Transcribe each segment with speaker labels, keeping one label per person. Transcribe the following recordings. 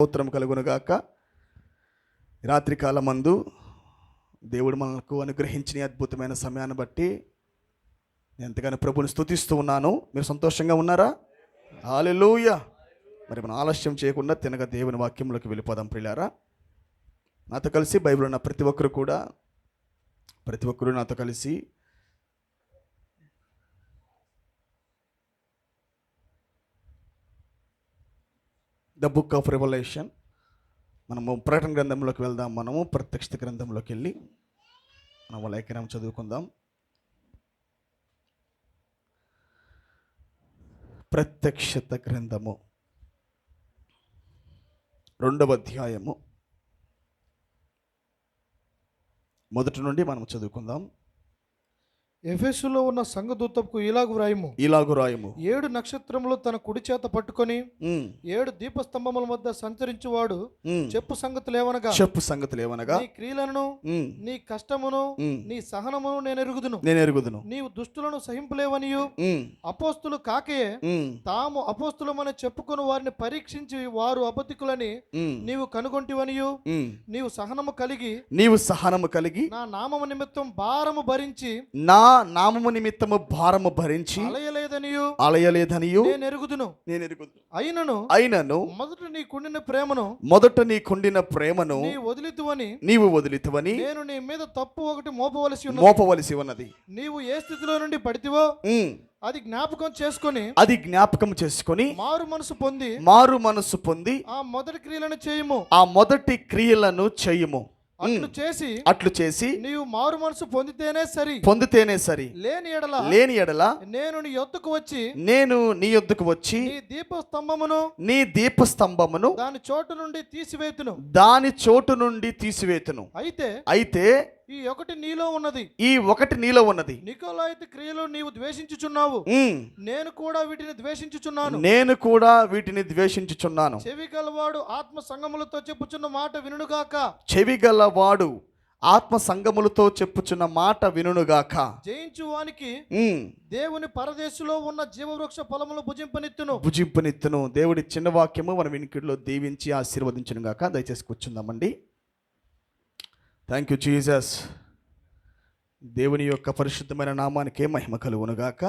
Speaker 1: స్తోత్రం కలుగునుగాక. రాత్రికాల మందు దేవుడు మనకు అనుగ్రహించిన అద్భుతమైన సమయాన్ని బట్టి నేను ఎంతగానో ప్రభుని స్తుతిస్తూ ఉన్నాను. మీరు సంతోషంగా ఉన్నారా? హల్లెలూయా. మరి మనం ఆలస్యం చేయకుండా తినగా దేవుని వాక్యంలోకి వెళ్ళిపోదాం ప్రియులారా. నాతో కలిసి బైబిల్ ఉన్న ప్రతి ఒక్కరు నాతో కలిసి ద బుక్ ఆఫ్ రెవల్యూషన్, మనము ప్రకటన గ్రంథంలోకి వెళ్దాం. మనము ప్రత్యక్షత గ్రంథంలోకి వెళ్ళి మనం లేఖనం చదువుకుందాం. ప్రత్యక్షత గ్రంథము 2వ అధ్యాయము 1 నుండి మనం చదువుకుందాం.
Speaker 2: ఎఫెసులో ఉన్న సంఘదూతకు ఇలాగు వ్రాయము.
Speaker 1: 7
Speaker 2: నక్షత్రములు తన కుడి చేత పట్టుకొని 7 దీపస్తంభముల మధ్య సంచరించువాడు చెప్పు సంగతులేవనగా నీ క్రియలను నీ కష్టమును నీ సహనమును నేను ఎరుగుదును. నీవు దుష్టులను సహింపలేవనియు అపోస్తులు కాకయే తాము అపోస్తులమని చెప్పుకొని వారిని పరీక్షించి వారు అబద్ధికులని నీవు కనుగొంటివనియు నీవు సహనము కలిగి నా నామము నిమిత్తం భారము భరించి
Speaker 1: నామము నిమిత్తము భారము భరించి అలయలేదనియు నేను ఎరుగుదును. అయినను
Speaker 2: మొదట నీ కుండిన ప్రేమను
Speaker 1: నీవు వదిలితువని
Speaker 2: నేను నీ మీద తప్పు ఒకటి
Speaker 1: మోపవలసి ఉన్నది.
Speaker 2: నీవు ఏ స్థితిలో నుండి పడితివో అది జ్ఞాపకం చేసుకొని మారు మనసు పొంది ఆ మొదటి క్రియలను చేయుము. అట్లు చేసి నీవు మారు మనసు పొందితేనే సరి. లేని ఎడల నేను నీ యొద్దకు వచ్చి నీ దీపస్తంభమును దాని చోటు నుండి తీసివేతును. అయితే ఈ ఒకటి నీలో ఉన్నది. నికోలాయితు క్రియలు నీవు ద్వేషించుచున్నావు, నేను కూడా వీటిని ద్వేషించుచున్నాను. చెవిగలవాడు ఆత్మ సంగములతో చెప్పుచున్న మాట వినుగాక. జయించువానికి దేవుని పరదేశులో ఉన్న జీవవృక్ష ఫలములు భుజింపనిత్తును. దేవుడి చిన్న వాక్యము మన వినికిడిలో దీవించి ఆశీర్వదించును గాక. దయచేసి కూర్చుందామండి. Thank you Jesus. దేవుని యొక్క పరిశుద్ధమైన నామానికే మహిమ కలుగునుగాక.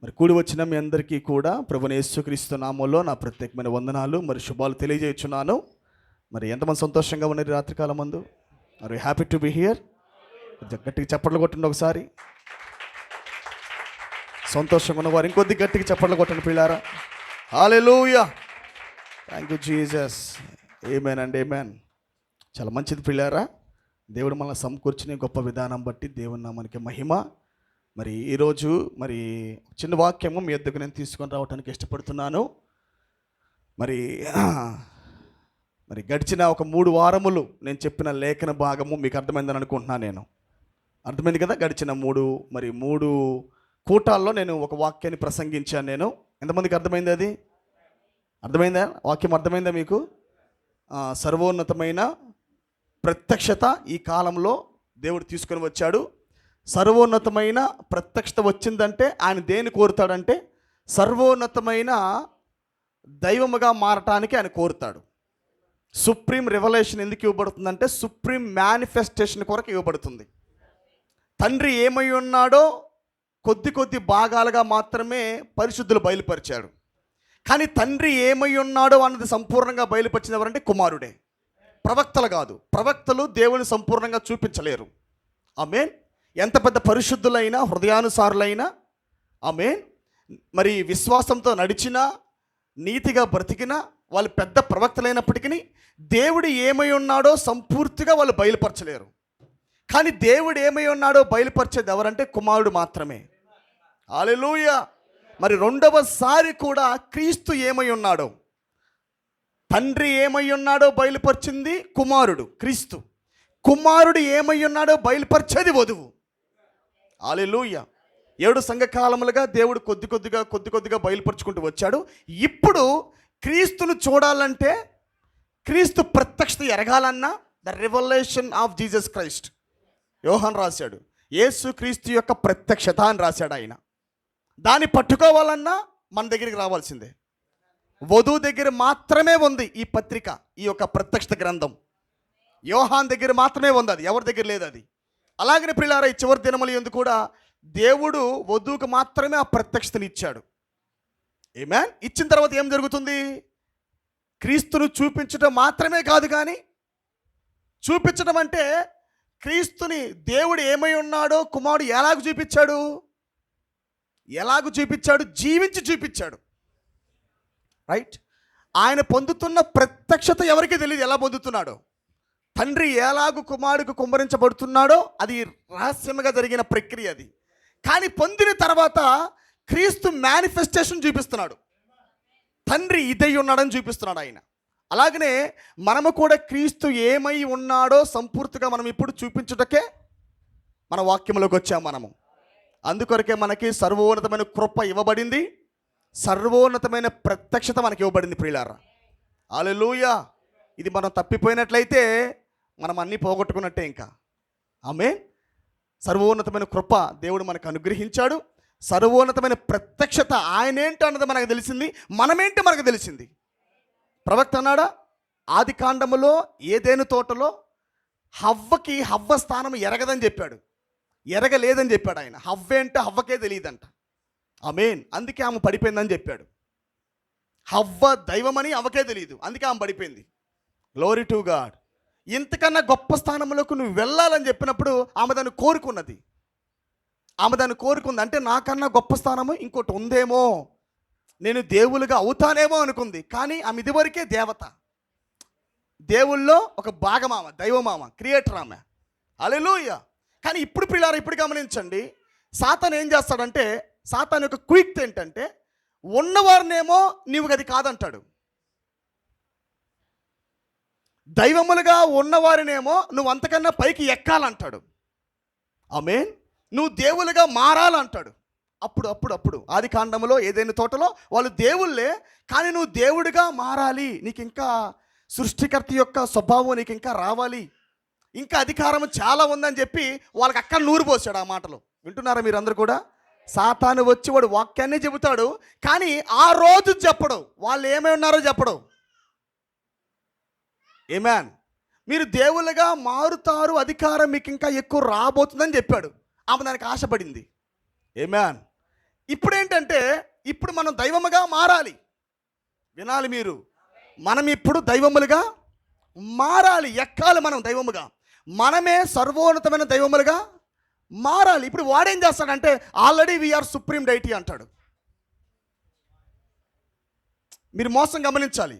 Speaker 2: మరి కూడి వచ్చిన మీ అందరికీ కూడా ప్రభువైన యేసుక్రీస్తు నామములో నా ప్రత్యేకమైన వందనాలు మరి శుభాలు తెలియజేస్తున్నాను. మరి ఎంతమంది సంతోషంగా ఉన్నారు రాత్రికాలం మందు? మరి హ్యాపీ టు బి హియర్. గట్టిగా చప్పట్లు కొట్టండి ఒకసారి. సంతోషంగా ఉన్నవారు ఇంకొద్ది గట్టిగా చప్పట్లు కొట్టండి పిల్లారా. Hallelujah. Thank you Jesus. Amen and amen. చాలా మంచిది పిల్లారా. దేవుడు మనల్ని సమకూర్చిన గొప్ప విధానం బట్టి దేవుని నామానికి మహిమ. మరి ఈరోజు మరి చిన్న వాక్యము మీ వద్దకు నేను తీసుకొని రావడానికి ఇష్టపడుతున్నాను. మరి గడిచిన ఒక 3 వారములు నేను చెప్పిన లేఖన భాగము మీకు అర్థమైందని అనుకుంటున్నాను. నేను అర్థమైంది కదా. గడిచిన 3 కూటాల్లో నేను ఒక వాక్యాన్ని ప్రసంగించాను. నేను ఎంతమందికి అర్థమైంది? అది అర్థమైందా? వాక్యం అర్థమైందా మీకు? సర్వోన్నతమైన ప్రత్యక్షత ఈ కాలంలో దేవుడు తీసుకొని వచ్చాడు. సర్వోన్నతమైన ప్రత్యక్షత వచ్చిందంటే ఆయన దేన్ని కోరుతాడంటే సర్వోన్నతమైన దైవముగా మారటానికి ఆయన కోరుతాడు. సుప్రీం రెవల్యూషన్ ఎందుకు ఇవ్వబడుతుందంటే సుప్రీం మేనిఫెస్టేషన్ కొరకు ఇవ్వబడుతుంది. తండ్రి ఏమై ఉన్నాడో కొద్ది భాగాలుగా మాత్రమే పరిశుద్ధులు బయలుపరిచాడు. కానీ తండ్రి ఏమై ఉన్నాడో అన్నది సంపూర్ణంగా బయలుపరిచిన ఎవరంటే కుమారుడే. ప్రవక్తలు కాదు. ప్రవక్తలు దేవుని సంపూర్ణంగా చూపించలేరు. ఆమేన్. ఎంత పెద్ద పరిశుద్ధులైనా హృదయానుసారులైనా, ఆమేన్, మరి విశ్వాసంతో నడిచినా నీతిగా బ్రతికినా వాళ్ళు పెద్ద ప్రవక్తలైనప్పటికీ దేవుడు ఏమై ఉన్నాడో సంపూర్తిగా వాళ్ళు బయలుపరచలేరు. కానీ దేవుడు ఏమై ఉన్నాడో బయలుపరిచేది ఎవరంటే కుమారుడు మాత్రమే. హల్లెలూయా. మరి రెండవసారి కూడా క్రీస్తు ఏమై ఉన్నాడో, తండ్రి ఏమై ఉన్నాడో బయలుపరిచింది కుమారుడు క్రీస్తు. కుమారుడు ఏమై ఉన్నాడో బయలుపరిచేది వధువు. హల్లెలూయా. 7 సంఘకాలములుగా దేవుడు కొద్దిగా బయలుపరుచుకుంటూ వచ్చాడు. ఇప్పుడు క్రీస్తును చూడాలంటే, క్రీస్తు ప్రత్యక్షత ఎరగాలన్నా the revelation of Jesus Christ యోహాన్ రాశాడు. యేసు క్రీస్తు యొక్క ప్రత్యక్షత అని రాశాడు ఆయన. దాన్ని పట్టుకోవాలన్నా మన దగ్గరికి రావాల్సిందే.
Speaker 1: వధువు దగ్గర మాత్రమే ఉంది ఈ పత్రిక, ఈ యొక్క ప్రత్యక్షత గ్రంథం. యోహాన్ దగ్గర మాత్రమే ఉంది, అది ఎవరి దగ్గర లేదు అది. అలాగనే ప్రియులారా, ఈ చివరి దినముల యందు కూడా దేవుడు వధువుకు మాత్రమే ఆ ప్రత్యక్షతని ఇచ్చాడు. ఆమేన్. ఇచ్చిన తర్వాత ఏం జరుగుతుంది? క్రీస్తును చూపించడం మాత్రమే కాదు, కానీ చూపించడం అంటే క్రీస్తుని దేవుడు ఏమై ఉన్నాడో కుమారుడు ఎలాగ చూపించాడు, జీవించి చూపించాడు. రైట్. ఆయన పొందుతున్న ప్రత్యక్షత ఎవరికీ తెలియదు ఎలా పొందుతున్నాడో. తండ్రి ఎలాగూ కుమారుడికి కుమ్మరించబడుతున్నాడో అది రహస్యంగా జరిగిన ప్రక్రియ అది. కానీ పొందిన తర్వాత క్రీస్తు మేనిఫెస్టేషన్ చూపిస్తున్నాడు. తండ్రి ఇదై ఉన్నాడని చూపిస్తున్నాడు ఆయన. అలాగనే మనము కూడా క్రీస్తు ఏమై ఉన్నాడో సంపూర్తిగా మనం ఇప్పుడు చూపించుటకే మన వాక్యంలోకి వచ్చాము మనము. అందుకొరకే మనకి సర్వోన్నతమైన కృప ఇవ్వబడింది, సర్వోన్నతమైన ప్రత్యక్షత మనకి ఇవ్వబడింది ప్రియులారా. హల్లెలూయా. ఇది మనం తప్పిపోయినట్లయితే మనం అన్నీ పోగొట్టుకున్నట్టే ఇంకా. ఆమేన్. సర్వోన్నతమైన కృప దేవుడు మనకు అనుగ్రహించాడు. సర్వోన్నతమైన ప్రత్యక్షత ఆయనేంటో అన్నది మనకు తెలిసింది, మనమేంటో మనకు తెలిసింది. ప్రవక్త అన్నాడా, ఆది కాండములో ఏదేను తోటలో హవ్వ స్థానం ఎరగదని చెప్పాడు, ఎరగలేదని చెప్పాడు ఆయన. హవ్వేంటో హవ్వకే తెలియదంట. ఆమేన్. అందుకే ఆమె పడిపోయిందని చెప్పాడు. హవ్వ దైవమని అవకే తెలియదు, అందుకే ఆమె పడిపోయింది. Glory to God. ఇంతకన్నా గొప్ప స్థానంలోకి నువ్వు వెళ్ళాలని చెప్పినప్పుడు ఆమె దాన్ని కోరుకున్నది. అంటే నాకన్నా గొప్ప స్థానము ఇంకోటి ఉందేమో, నేను దేవులుగా అవుతానేమో అనుకుంది. కానీ ఆమె ఇదివరకే దేవత, దేవుల్లో ఒక భాగమామ, దైవమామ, క్రియేటర్ ఆమె. హల్లెలూయా. కానీ ఇప్పుడు పిల్లారా, ఇప్పుడు గమనించండి, సాతాను ఏం చేస్తాడంటే, సాతాను యొక్క క్విక్ ఏంటంటే ఉన్నవారినేమో నీవు అది కాదంటాడు, దైవములుగా ఉన్నవారినేమో నువ్వు అంతకన్నా పైకి ఎక్కాలంటాడు. ఆమేన్. నువ్వు దేవులుగా మారాలంటాడు. అప్పుడు ఆది కాండములో ఏదైనా తోటలో వాళ్ళు దేవుళ్ళే, కానీ నువ్వు దేవుడిగా మారాలి, నీకు ఇంకా సృష్టికర్త యొక్క స్వభావం నీకు ఇంకా రావాలి, ఇంకా అధికారం చాలా ఉందని చెప్పి వాళ్ళకి అక్కడ నూరు పోసాడు ఆ మాటలు. వింటున్నారా మీరందరూ కూడా? సాతాను వచ్చి వాడు వాక్యాన్ని చెబుతాడు, కానీ ఆ రోజు చెప్పడు, వాళ్ళు ఏమై ఉన్నారో చెప్పడు. ఆమేన్. మీరు దేవుళ్ళుగా మారుతారు, అధికారం మీకు ఇంకా ఎక్కువ రాబోతుందని చెప్పాడు. ఆమె దానికి ఆశపడింది. ఆమేన్. ఇప్పుడు ఏంటంటే, ఇప్పుడు మనం దైవముగా మారాలి. వినాలి మీరు, మనం ఇప్పుడు దైవములుగా మారాలి, ఎక్కాలి మనం దైవముగా. మనమే సర్వోన్నతమైన దైవములుగా మారాలి. ఇప్పుడు వాడేం చేస్తాడంటే, ఆల్రెడీ వీఆర్ సుప్రీం డైటీ అంటాడు. మీరు మోసం గమనించాలి.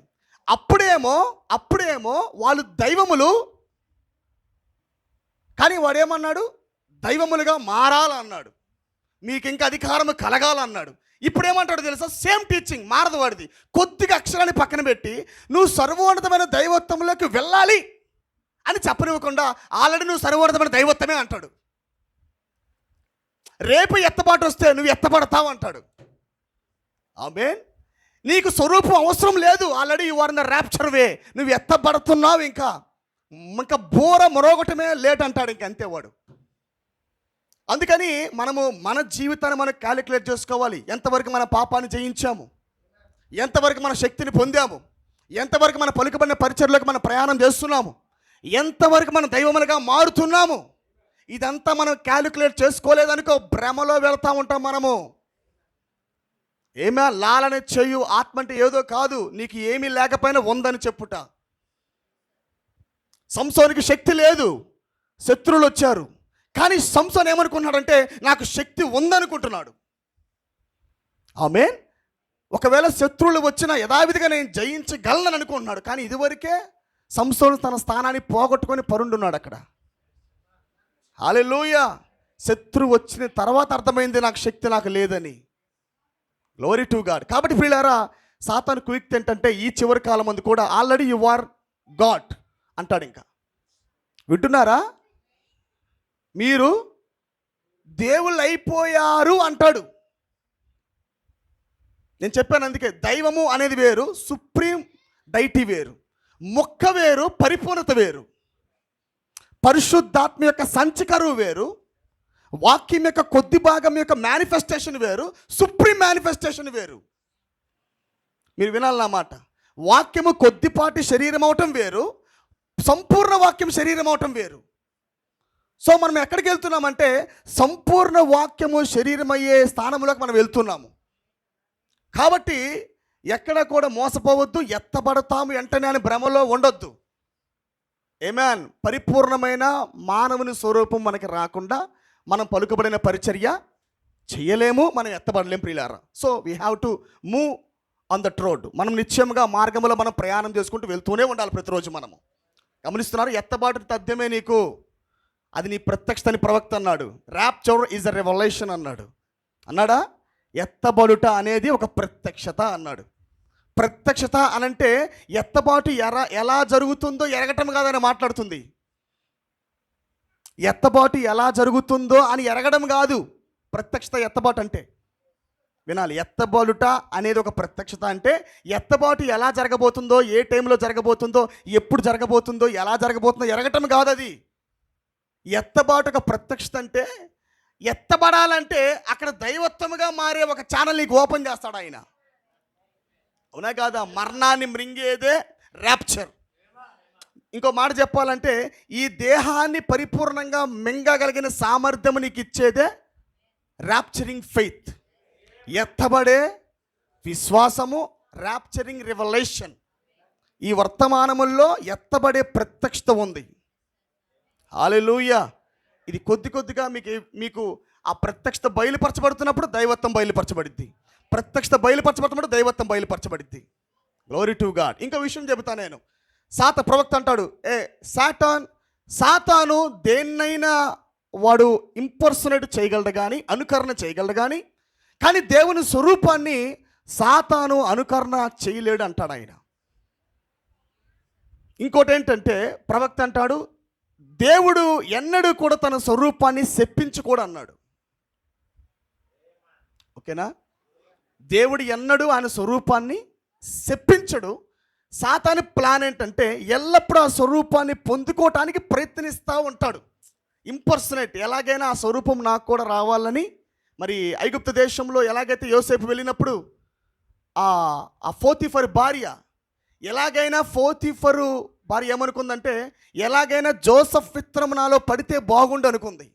Speaker 1: అప్పుడేమో వాళ్ళు దైవములు, కానీ వాడేమన్నాడు, దైవములుగా మారాలన్నాడు, మీకు ఇంకా అధికారము కలగాలన్నాడు. ఇప్పుడేమంటాడు తెలుసా? సేమ్ టీచింగ్, మారదు వాడిది. కొద్దిగా అక్షరాన్ని పక్కన పెట్టి నువ్వు సర్వోన్నతమైన దైవత్వంలోకి వెళ్ళాలి అని చెప్పనివ్వకుండా ఆల్రెడీ నువ్వు సర్వోన్నతమైన దైవత్వమే అంటాడు. రేపు ఎత్తబాటు వస్తే నువ్వు ఎత్తబడతావు అంటాడు. ఆమేన్. నీకు స్వరూపం అవసరం లేదు, already you are in the rapture way. నువ్వు ఎత్తబడుతున్నావు, ఇంకా బోర మొరొకటమే లేట్ అంటాడు, ఇంక అంతే వాడు. అందుకని మనము మన జీవితాన్ని మనం క్యాలిక్యులేట్ చేసుకోవాలి. ఎంతవరకు మన పాపాన్ని జయించాము, ఎంతవరకు మన శక్తిని పొందాము, ఎంతవరకు మన పలుకుబడిన పరిచర్లోకి మనం ప్రయాణం చేస్తున్నాము, ఎంతవరకు మనం దైవములుగా మారుతున్నాము. ఇదంతా మనం క్యాలిక్యులేట్ చేసుకోలేదనుకో, భ్రమలో వెళ్తూ ఉంటాం మనము. ఏమే లాలనే చెయ్యు, ఆత్మ అంటే ఏదో కాదు, నీకు ఏమీ లేకపోయినా ఉందని చెప్పుట. సంసోనికి శక్తి లేదు, శత్రువులు వచ్చారు, కానీ సంసోన్ ఏమనుకున్నాడంటే నాకు శక్తి ఉందనుకుంటున్నాడు. ఆమేన్. ఒకవేళ శత్రువులు వచ్చినా యథావిధిగా నేను జయించగలను అనుకుంటున్నాడు, కానీ ఇదివరకే సంసోను తన స్థానాన్ని పోగొట్టుకొని పరుండున్నాడు అక్కడ. హల్లెలూయా. శత్రువు వచ్చిన తర్వాత అర్థమైంది నాకు శక్తి నాకు లేదని. Glory to God. కాబట్టి ప్రియులారా, సాతాను క్విక్ ఏంటంటే ఈ చివరి కాలం మంది కూడా ఆల్రెడీ యు ఆర్ గాడ్ అంటాడు. ఇంకా వింటున్నారా? మీరు దేవుళ్ళు అయిపోయారు అంటాడు. నేను చెప్పాను అందుకే, దైవము అనేది వేరు, సుప్రీం డైటీ వేరు, మొక్క వేరు, పరిపూర్ణత వేరు, పరిశుద్ధాత్మ యొక్క సంచికరువు వేరు, వాక్యం యొక్క కొద్ది భాగం యొక్క మేనిఫెస్టేషన్ వేరు, సుప్రీం మేనిఫెస్టేషన్ వేరు. మీరు వినాలి నా మాట. వాక్యము కొద్దిపాటి శరీరం అవటం వేరు, సంపూర్ణ వాక్యం శరీరం అవటం వేరు. సో మనం ఎక్కడికి వెళ్తున్నామంటే సంపూర్ణ వాక్యము శరీరమయ్యే స్థానంలోకి మనం వెళ్తున్నాము. కాబట్టి ఎక్కడ కూడా మోసపోవద్దు, ఎత్తబడతాము వెంటనే అని భ్రమలో ఉండొద్దు. ఆమేన్. పరిపూర్ణమైన మానవుని స్వరూపం మనకి రాకుండా మనం పలుకబడిన పరిచర్య చేయలేము, మనం ఎత్తబడలేము ప్రియులారా. So we have to move on that road. మనం నిత్యంగా మార్గంలో మనం ప్రయాణం చేసుకుంటూ వెళ్తూనే ఉండాలి ప్రతిరోజు. మనము గమనిస్తున్నారు, ఎత్తబాటు తథ్యమే నీకు, అది నీ ప్రత్యక్షత అని ప్రవక్త అన్నాడు. ర్యాప్చర్ ఈజ్ అ రెవల్యూషన్ అన్నాడు. అన్నాడా? ఎత్తబడుట అనేది ఒక ప్రత్యక్షత అన్నాడు. ప్రత్యక్షత అనంటే ఎత్తబాటు ఎలా జరుగుతుందో ఎరగటం కాదని మాట్లాడుతుంది. ఎత్తబాటు ఎలా జరుగుతుందో అని ఎరగడం కాదు ప్రత్యక్షత. ఎత్తబాటు అంటే వినాలి, ఎత్తబడుట అనేది ఒక ప్రత్యక్షత. అంటే ఎత్తబాటు ఎలా జరగబోతుందో, ఏ టైంలో జరగబోతుందో, ఎప్పుడు జరగబోతుందో, ఎలా జరగబోతుందో ఎరగటం కాదు అది. ఎత్తబాటు ఒక ప్రత్యక్షత. అంటే ఎత్తబడాలంటే అక్కడ దైవత్వముగా మారే ఒక ఛానల్ నీకు ఓపెన్ చేస్తాడు ఆయన. అవునా కాదా? మరణాన్ని మృంగేదే ర్యాప్చర్. ఇంకో మాట చెప్పాలంటే ఈ దేహాన్ని పరిపూర్ణంగా మింగగలిగిన సామర్థ్యం నీకు ఇచ్చేదే ర్యాప్చరింగ్ ఫెయిత్, ఎత్తబడే విశ్వాసము, ర్యాప్చరింగ్ రివల్యూషన్. ఈ వర్తమానముల్లో ఎత్తబడే ప్రత్యక్షత ఉంది. హల్లెలూయా. ఇది కొద్ది కొద్దిగా మీకు ఆ ప్రత్యక్షత బయలుపరచబడుతున్నప్పుడు దైవత్వం బయలుపరచబడిద్ది, ప్రత్యక్షత బయలుపరచబడుతున్నప్పుడు దైవత్వం బయలుపరచబడిద్ది. Glory to God. ఇంకో విషయం చెబుతా నేను. ప్రవక్త అంటాడు, సాతాను దేన్నైనా వాడు ఇంపర్సనేట్ చేయగలడు కానీ, అనుకరణ చేయగలడు కానీ దేవుని స్వరూపాన్ని సాతాను అనుకరణ చేయలేడు అంటాడు ఆయన. ఇంకోటి ఏంటంటే ప్రవక్త అంటాడు, దేవుడు ఎన్నడూ కూడా తన స్వరూపాన్ని శప్పించుకోడు అన్నాడు. ఓకేనా? దేవుడు ఎన్నడూ ఆయన స్వరూపాన్ని శప్పించడు. సాతాను ప్లాన్ ఏంటంటే ఎల్లప్పుడూ ఆ స్వరూపాన్ని పొందుకోవటానికి ప్రయత్నిస్తూ ఉంటాడు. ఇంపర్సనేట్, ఎలాగైనా ఆ స్వరూపం నాకు కూడా రావాలని. మరి ఐగుప్తు దేశంలో ఎలాగైతే యోసేపు వెళ్ళినప్పుడు ఆ పోతీఫరు భార్య ఎలాగైనా పోతీఫరు భార్య ఏమనుకుందంటే ఎలాగైనా జోసెఫ్ విత్తనం నాలో పడితే బాగుండు అనుకుంది.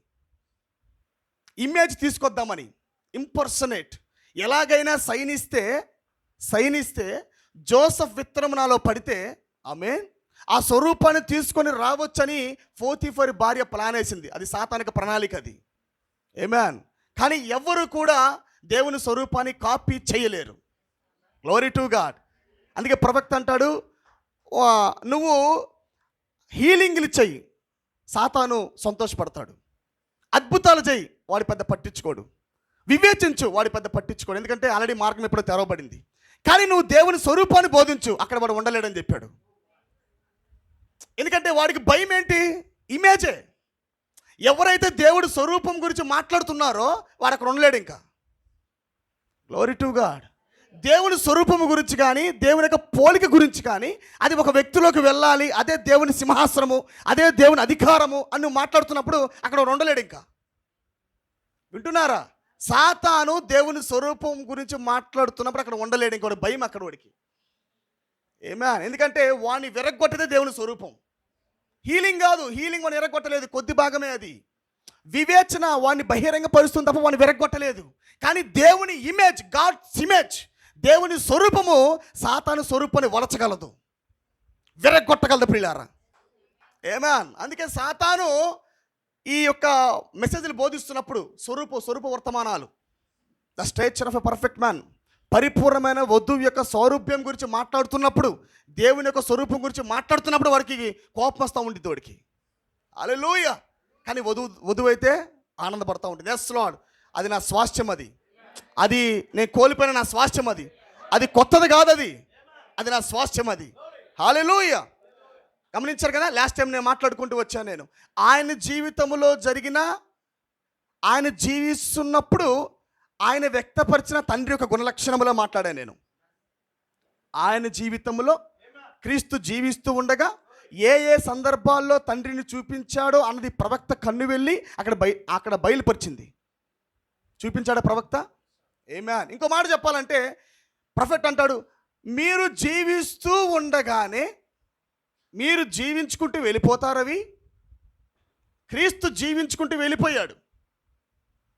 Speaker 1: ఇమేజ్ తీసుకొద్దామని ఇంపర్సనేట్, ఎలాగైనా సైనిస్తే జోసెఫ్ విత్తనం నాలో పడితే ఆమెన్ ఆ స్వరూపాన్ని తీసుకొని రావచ్చని పోతీఫరు భార్య ప్లాన్ వేసింది. అది సాతానిక ప్రణాళిక అది. ఆమేన్. కానీ ఎవ్వరు కూడా దేవుని స్వరూపాన్ని కాపీ చేయలేరు. Glory to God. అందుకే ప్రవక్త అంటాడు, నువ్వు హీలింగ్లు చెయ్యి, సాతాను సంతోషపడతాడు. అద్భుతాలు చెయ్యి, వాడి పెద్ద పట్టించుకోడు. వివేచించు, వాడి పెద్ద పట్టించుకోడు. ఎందుకంటే ఆల్రెడీ మార్గం ఎప్పుడో తెరవబడింది. కానీ నువ్వు దేవుని స్వరూపాన్ని బోధించు, అక్కడ వాడు ఉండలేడని చెప్పాడు. ఎందుకంటే వాడికి భయం ఏంటి? ఇమేజే. ఎవరైతే దేవుడి స్వరూపం గురించి మాట్లాడుతున్నారో వాడు అక్కడ ఉండలేడు ఇంకా. Glory to God. దేవుని స్వరూపము గురించి కానీ, దేవుని యొక్క పోలిక గురించి కానీ, అది ఒక వ్యక్తిలోకి వెళ్ళాలి, అదే దేవుని సింహాసనము, అదే దేవుని అధికారము అని నువ్వు మాట్లాడుతున్నప్పుడు అక్కడ ఉండలేడు ఇంకా. వింటున్నారా? సాతాను దేవుని స్వరూపం గురించి మాట్లాడుతున్నప్పుడు అక్కడ ఉండలేడు ఇంకోటి, భయం అక్కడ వాడికి. ఆమేన్. ఎందుకంటే వాడిని విరగొట్టదే దేవుని స్వరూపం. హీలింగ్ కాదు, హీలింగ్ వాడిని విరగొట్టలేదు, కొద్ది భాగమే అది. వివేచన వాడిని బహిరంగ పరుస్తుంది తప్ప వాడిని విరగొట్టలేదు. కానీ దేవుని ఇమేజ్, గాడ్స్ ఇమేజ్, దేవుని స్వరూపము సాతాను స్వరూపాన్ని వలచగలదు, విరగొట్టగలదు ప్రియులారా. ఆమేన్. అందుకే సాతాను ఈ యొక్క మెసేజ్లు బోధిస్తున్నప్పుడు స్వరూప వర్తమానాలు, the stature of a perfect man, పరిపూర్ణమైన వధువు యొక్క సౌరభ్యం గురించి మాట్లాడుతున్నప్పుడు, దేవుని యొక్క స్వరూపం గురించి మాట్లాడుతున్నప్పుడు వాడికి కోపం వస్తూ ఉంటుంది వాడికి. హల్లెలూయా. కానీ వధువు అయితే ఆనందపడుతూ ఉంటుంది. ఎస్ లార్డ్, అది నా స్వాస్థ్యం, అది నేను కోల్పోయిన నా స్వాస్థ్యం, అది కొత్తది కాదు, అది నా స్వాస్థ్యం, అది. హల్లెలూయా. గమనించారు కదా? లాస్ట్ టైం నేను మాట్లాడుకుంటూ వచ్చాను. నేను ఆయన జీవితంలో జరిగిన, ఆయన జీవిస్తున్నప్పుడు ఆయన వ్యక్తపరిచిన తండ్రి యొక్క గుణలక్షణములో మాట్లాడాను నేను. ఆయన జీవితంలో క్రీస్తు జీవిస్తూ ఉండగా ఏ సందర్భాల్లో తండ్రిని చూపించాడో అన్నది ప్రవక్త కన్ను వెళ్ళి అక్కడ బయలుపరిచింది. చూపించాడా ప్రవక్త? ఆమేన్. ఇంకో మాట చెప్పాలంటే ప్రొఫెట్ అంటాడు, మీరు జీవిస్తూ ఉండగానే మీరు జీవించుకుంటూ వెళ్ళిపోతారవి. క్రీస్తు జీవించుకుంటూ వెళ్ళిపోయాడు.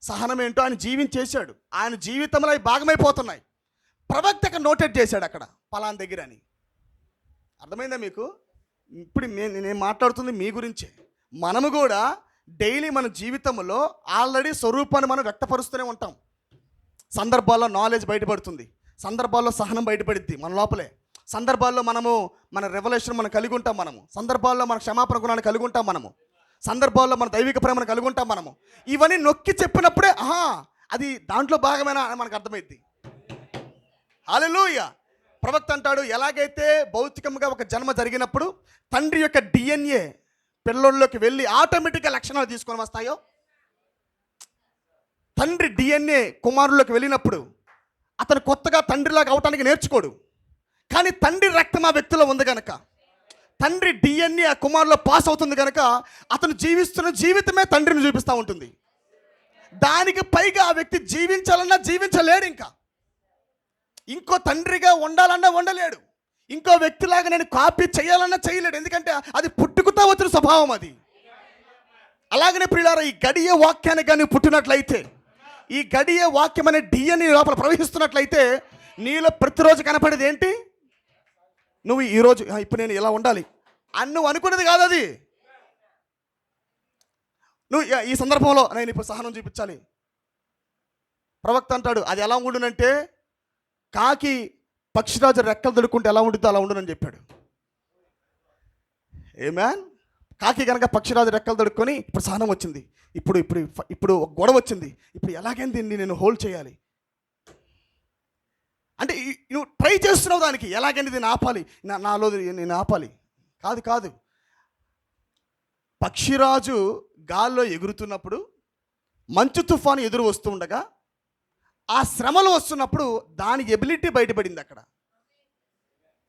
Speaker 1: సహనం ఏంటో ఆయన జీవించేశాడు. ఆయన జీవితంలో అవి భాగమైపోతున్నాయి. ప్రవక్తకు నోటెడ్ చేశాడు అక్కడ పలానా దగ్గర అని. అర్థమైందా మీకు? ఇప్పుడు నేను మాట్లాడుతుంది మీ గురించే. మనము కూడా డైలీ మన జీవితంలో ఆల్రెడీ స్వరూపాన్ని మనం వ్యక్తపరుస్తూనే ఉంటాం. సందర్భాల్లో నాలెడ్జ్ బయటపడుతుంది, సందర్భాల్లో సహనం బయటపడుద్ది మన లోపలే, సందర్భాల్లో మన రెవల్యూషన్ మనం కలిగి ఉంటాం, మనము సందర్భాల్లో మన క్షమాపణ గుణాన్ని కలిగి ఉంటాం, మనము సందర్భాల్లో మన దైవిక ప్రేమను కలిగి ఉంటాం. మనము ఇవన్నీ నొక్కి చెప్పినప్పుడే అది దాంట్లో భాగమేనా అని మనకు అర్థమైద్ది. హల్లెలూయా. ప్రవక్త అంటాడు, ఎలాగైతే భౌతికంగా ఒక జన్మ జరిగినప్పుడు తండ్రి యొక్క DNA పిల్లోళ్ళలోకి వెళ్ళి ఆటోమేటిక్గా లక్షణాలు తీసుకొని వస్తాయో, తండ్రి DNA కుమారుల్లోకి వెళ్ళినప్పుడు అతను కొత్తగా తండ్రిలాగా అవటానికి నేర్చుకోడు. కానీ తండ్రి రక్తం ఆ వ్యక్తిలో ఉంది కనుక, తండ్రి DNA ఆ కుమారులో పాస్ అవుతుంది కనుక అతను జీవిస్తున్న జీవితమే తండ్రిని చూపిస్తూ ఉంటుంది. దానికి పైగా ఆ వ్యక్తి జీవించాలన్నా జీవించలేడు. ఇంకో తండ్రిగా ఉండాలన్నా ఉండలేడు. ఇంకో వ్యక్తిలాగా నేను కాపీ చేయాలన్నా చేయలేడు. ఎందుకంటే అది పుట్టుకుతా వచ్చిన స్వభావం అది. అలాగనే ప్రియులారా, ఈ గడియ వాక్యానికి కానీ పుట్టినట్లయితే, ఈ గడియ వాక్యం అనే DNA లోపల ప్రవహిస్తున్నట్లయితే నీలో ప్రతిరోజు కనపడేది ఏంటి? నువ్వు ఈరోజు ఇప్పుడు నేను ఇలా ఉండాలి అని నువ్వు అనుకునేది కాదు అది. నువ్వు ఈ సందర్భంలో నేను ఇప్పుడు సహనం చూపించాలి. ప్రవక్త అంటాడు, అది ఎలా ఉండునంటే కాకి పక్షిరాజు రెక్కలు దొడుకుంటే ఎలా ఉంటుందో అలా ఉండునని చెప్పాడు. ఏమేన్? కాకి కనుక పక్షిరాజు రెక్కలు దొడుక్కొని ఇప్పుడు సహనం వచ్చింది, ఇప్పుడు ఒక గొడవ వచ్చింది, ఇప్పుడు ఎలాగైంది దీన్ని నేను హోల్డ్ చేయాలి అంటే నువ్వు ట్రై చేస్తున్నావు దానికి, ఎలాగైంది దీన్ని ఆపాలి, నాలో నేను ఆపాలి. కాదు. పక్షిరాజు గాల్లో ఎగురుతున్నప్పుడు మంచు తుఫాను ఎదురు వస్తూ ఉండగా ఆ శ్రమలు వస్తున్నప్పుడు దాని ఎబిలిటీ బయటపడింది అక్కడ.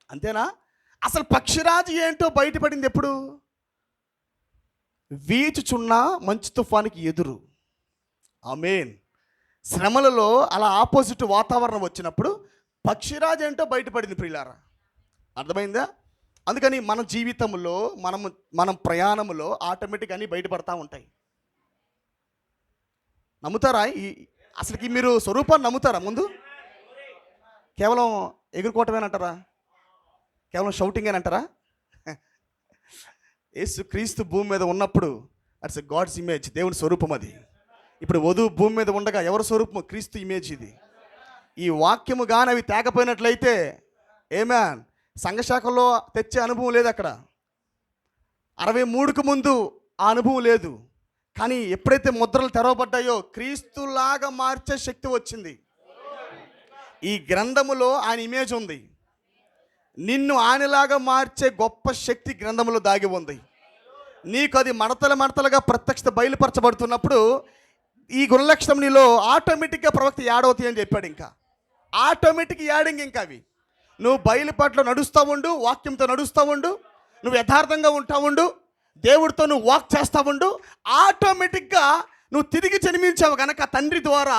Speaker 1: అంతేనా? అసలు పక్షిరాజు ఏంటో బయటపడింది ఎప్పుడు? వీచుచున్న మంచు తుఫానికి ఎదురు. ఆమేన్. శ్రమలలో అలా ఆపోజిట్ వాతావరణం వచ్చినప్పుడు పక్షిరాజు ఏంటో బయటపడింది ప్రియులారా. అర్థమైందా? అందుకని మన జీవితంలో మనం ప్రయాణంలో ఆటోమేటిక్ అన్నీ బయటపడతా ఉంటాయి. నమ్ముతారా? అసలుకి మీరు స్వరూపాన్ని నమ్ముతారా? ముందు కేవలం ఎగురుకోవటమేనంటారా? కేవలం షౌటింగేనంటారా? యేసు క్రీస్తు భూమి మీద ఉన్నప్పుడు అట్స్ గాడ్స్ ఇమేజ్, దేవుని స్వరూపం అది. ఇప్పుడు వధువు భూమి మీద ఉండగా ఎవరి స్వరూపం? క్రీస్తు ఇమేజ్ ఇది. ఈ వాక్యము కానీ అవి తేకపోయినట్లయితే ఏమేన్ సంఘశాఖలో తెచ్చే అనుభవం లేదు. అక్కడ 63కు ముందు ఆ అనుభవం లేదు. కానీ ఎప్పుడైతే ముద్రలు తెరవబడ్డాయో క్రీస్తులాగా మార్చే శక్తి వచ్చింది. ఈ గ్రంథములో ఆయన ఇమేజ్ ఉంది. నిన్ను ఆయనలాగా మార్చే గొప్ప శక్తి గ్రంథములో దాగి ఉంది. నీకు అది మడతలుగా ప్రత్యక్షత బయలుపరచబడుతున్నప్పుడు ఈ గుణలక్షణం నీలో ఆటోమేటిక్గా ప్రవక్త యాడ్ అవుతాయి అని చెప్పాడు. ఇంకా ఆటోమేటిక్ యాడింగ్. ఇంకా అవి నువ్వు బయలుపాట్లో నడుస్తూ ఉండు, వాక్యంతో నడుస్తూ ఉండు, నువ్వు యథార్థంగా ఉంటా ఉండు, దేవుడితో నువ్వు వాక్ చేస్తూ ఉండు, ఆటోమేటిక్గా నువ్వు తిరిగి జన్మించావు కనుక తండ్రి ద్వారా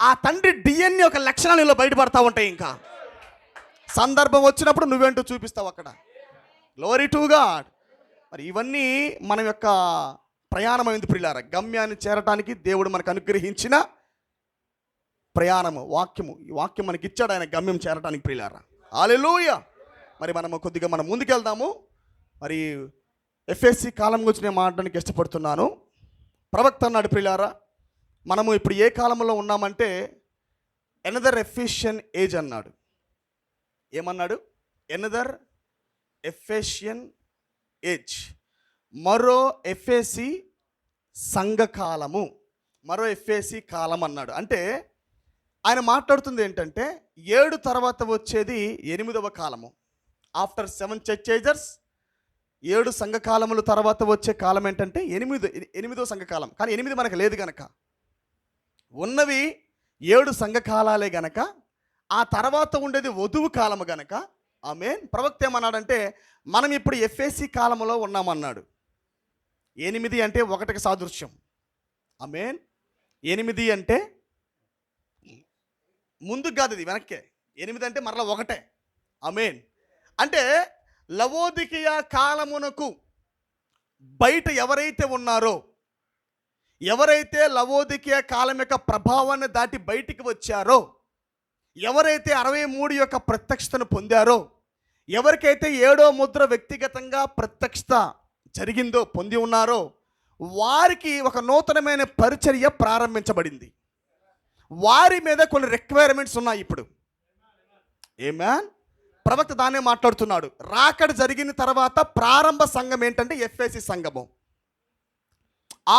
Speaker 1: ఆ తండ్రి DNA ఒక లక్షణాలు నీలో బయటపడతా ఉంటాయి. ఇంకా సందర్భం వచ్చినప్పుడు నువ్వేంటో చూపిస్తావు అక్కడ. Glory to God. మరి ఇవన్నీ మన యొక్క ప్రయాణమైంది ప్రియులారా. గమ్యాన్ని చేరటానికి దేవుడు మనకు అనుగ్రహించిన ప్రయాణము వాక్యము. ఈ వాక్యం మనకి ఇచ్చాడు ఆయన గమ్యం చేరటానికి ప్రియులారా. హల్లెలూయా. మరి మనం ముందుకెళ్దాము. మరి ఎఫ్ఎస్సి కాలం గురించి నేను మాట్లాడడానికి ఇష్టపడుతున్నాను. ప్రవక్త అన్నాడు ప్రియులారా, మనము ఇప్పుడు ఏ కాలంలో ఉన్నామంటే ఎనదర్ ఎఫెసియన్ ఏజ్ అన్నాడు. ఏమన్నాడు? ఎనదర్ ఎఫెసియన్ ఏజ్, మరో ఎఫెసి సంఘకాలము, మరో ఎఫెసి కాలం అన్నాడు. అంటే ఆయన మాట్లాడుతుంది ఏంటంటే 7 తర్వాత వచ్చేది 8వ కాలము. ఆఫ్టర్ 7 చర్చ్ ఏజర్స్ 7 సంఘకాలముల తర్వాత వచ్చే కాలం ఏంటంటే 8వ సంఘకాలం. కానీ 8 మనకు లేదు గనక, ఉన్నవి 7 సంఘకాలాలే గనక ఆ తర్వాత ఉండేది వధువు కాలము గనక. ఆమేన్. ప్రవక్త ఏమన్నాడంటే మనం ఇప్పుడు ఎఫ్ఎసి కాలంలో ఉన్నామన్నాడు. 8 అంటే 1కి సాదృశ్యం. ఆమేన్. 8 అంటే ముందుకు కాదు, ఇది వెనక్కే. 8 అంటే మరలా 1. ఆమేన్. అంటే లవోదికీయ కాలమునకు బయట ఎవరైతే ఉన్నారో, ఎవరైతే లవోదికీయ కాలం యొక్క ప్రభావాన్ని దాటి బయటికి వచ్చారో, ఎవరైతే 63 యొక్క ప్రత్యక్షతను పొందారో, ఎవరికైతే 7వ ముద్ర వ్యక్తిగతంగా ప్రత్యక్షత జరిగిందో, పొంది ఉన్నారో, వారికి ఒక నూతనమైన పరిచర్య ప్రారంభించబడింది. వారి మీద కొన్ని రిక్వైర్మెంట్స్ ఉన్నాయి ఇప్పుడు. ఆమేన్. ప్రవక్త దాన్నే మాట్లాడుతున్నాడు. రాకడ జరిగిన తర్వాత ప్రారంభ సంఘం ఏంటంటే ఎఫెసీ సంఘము.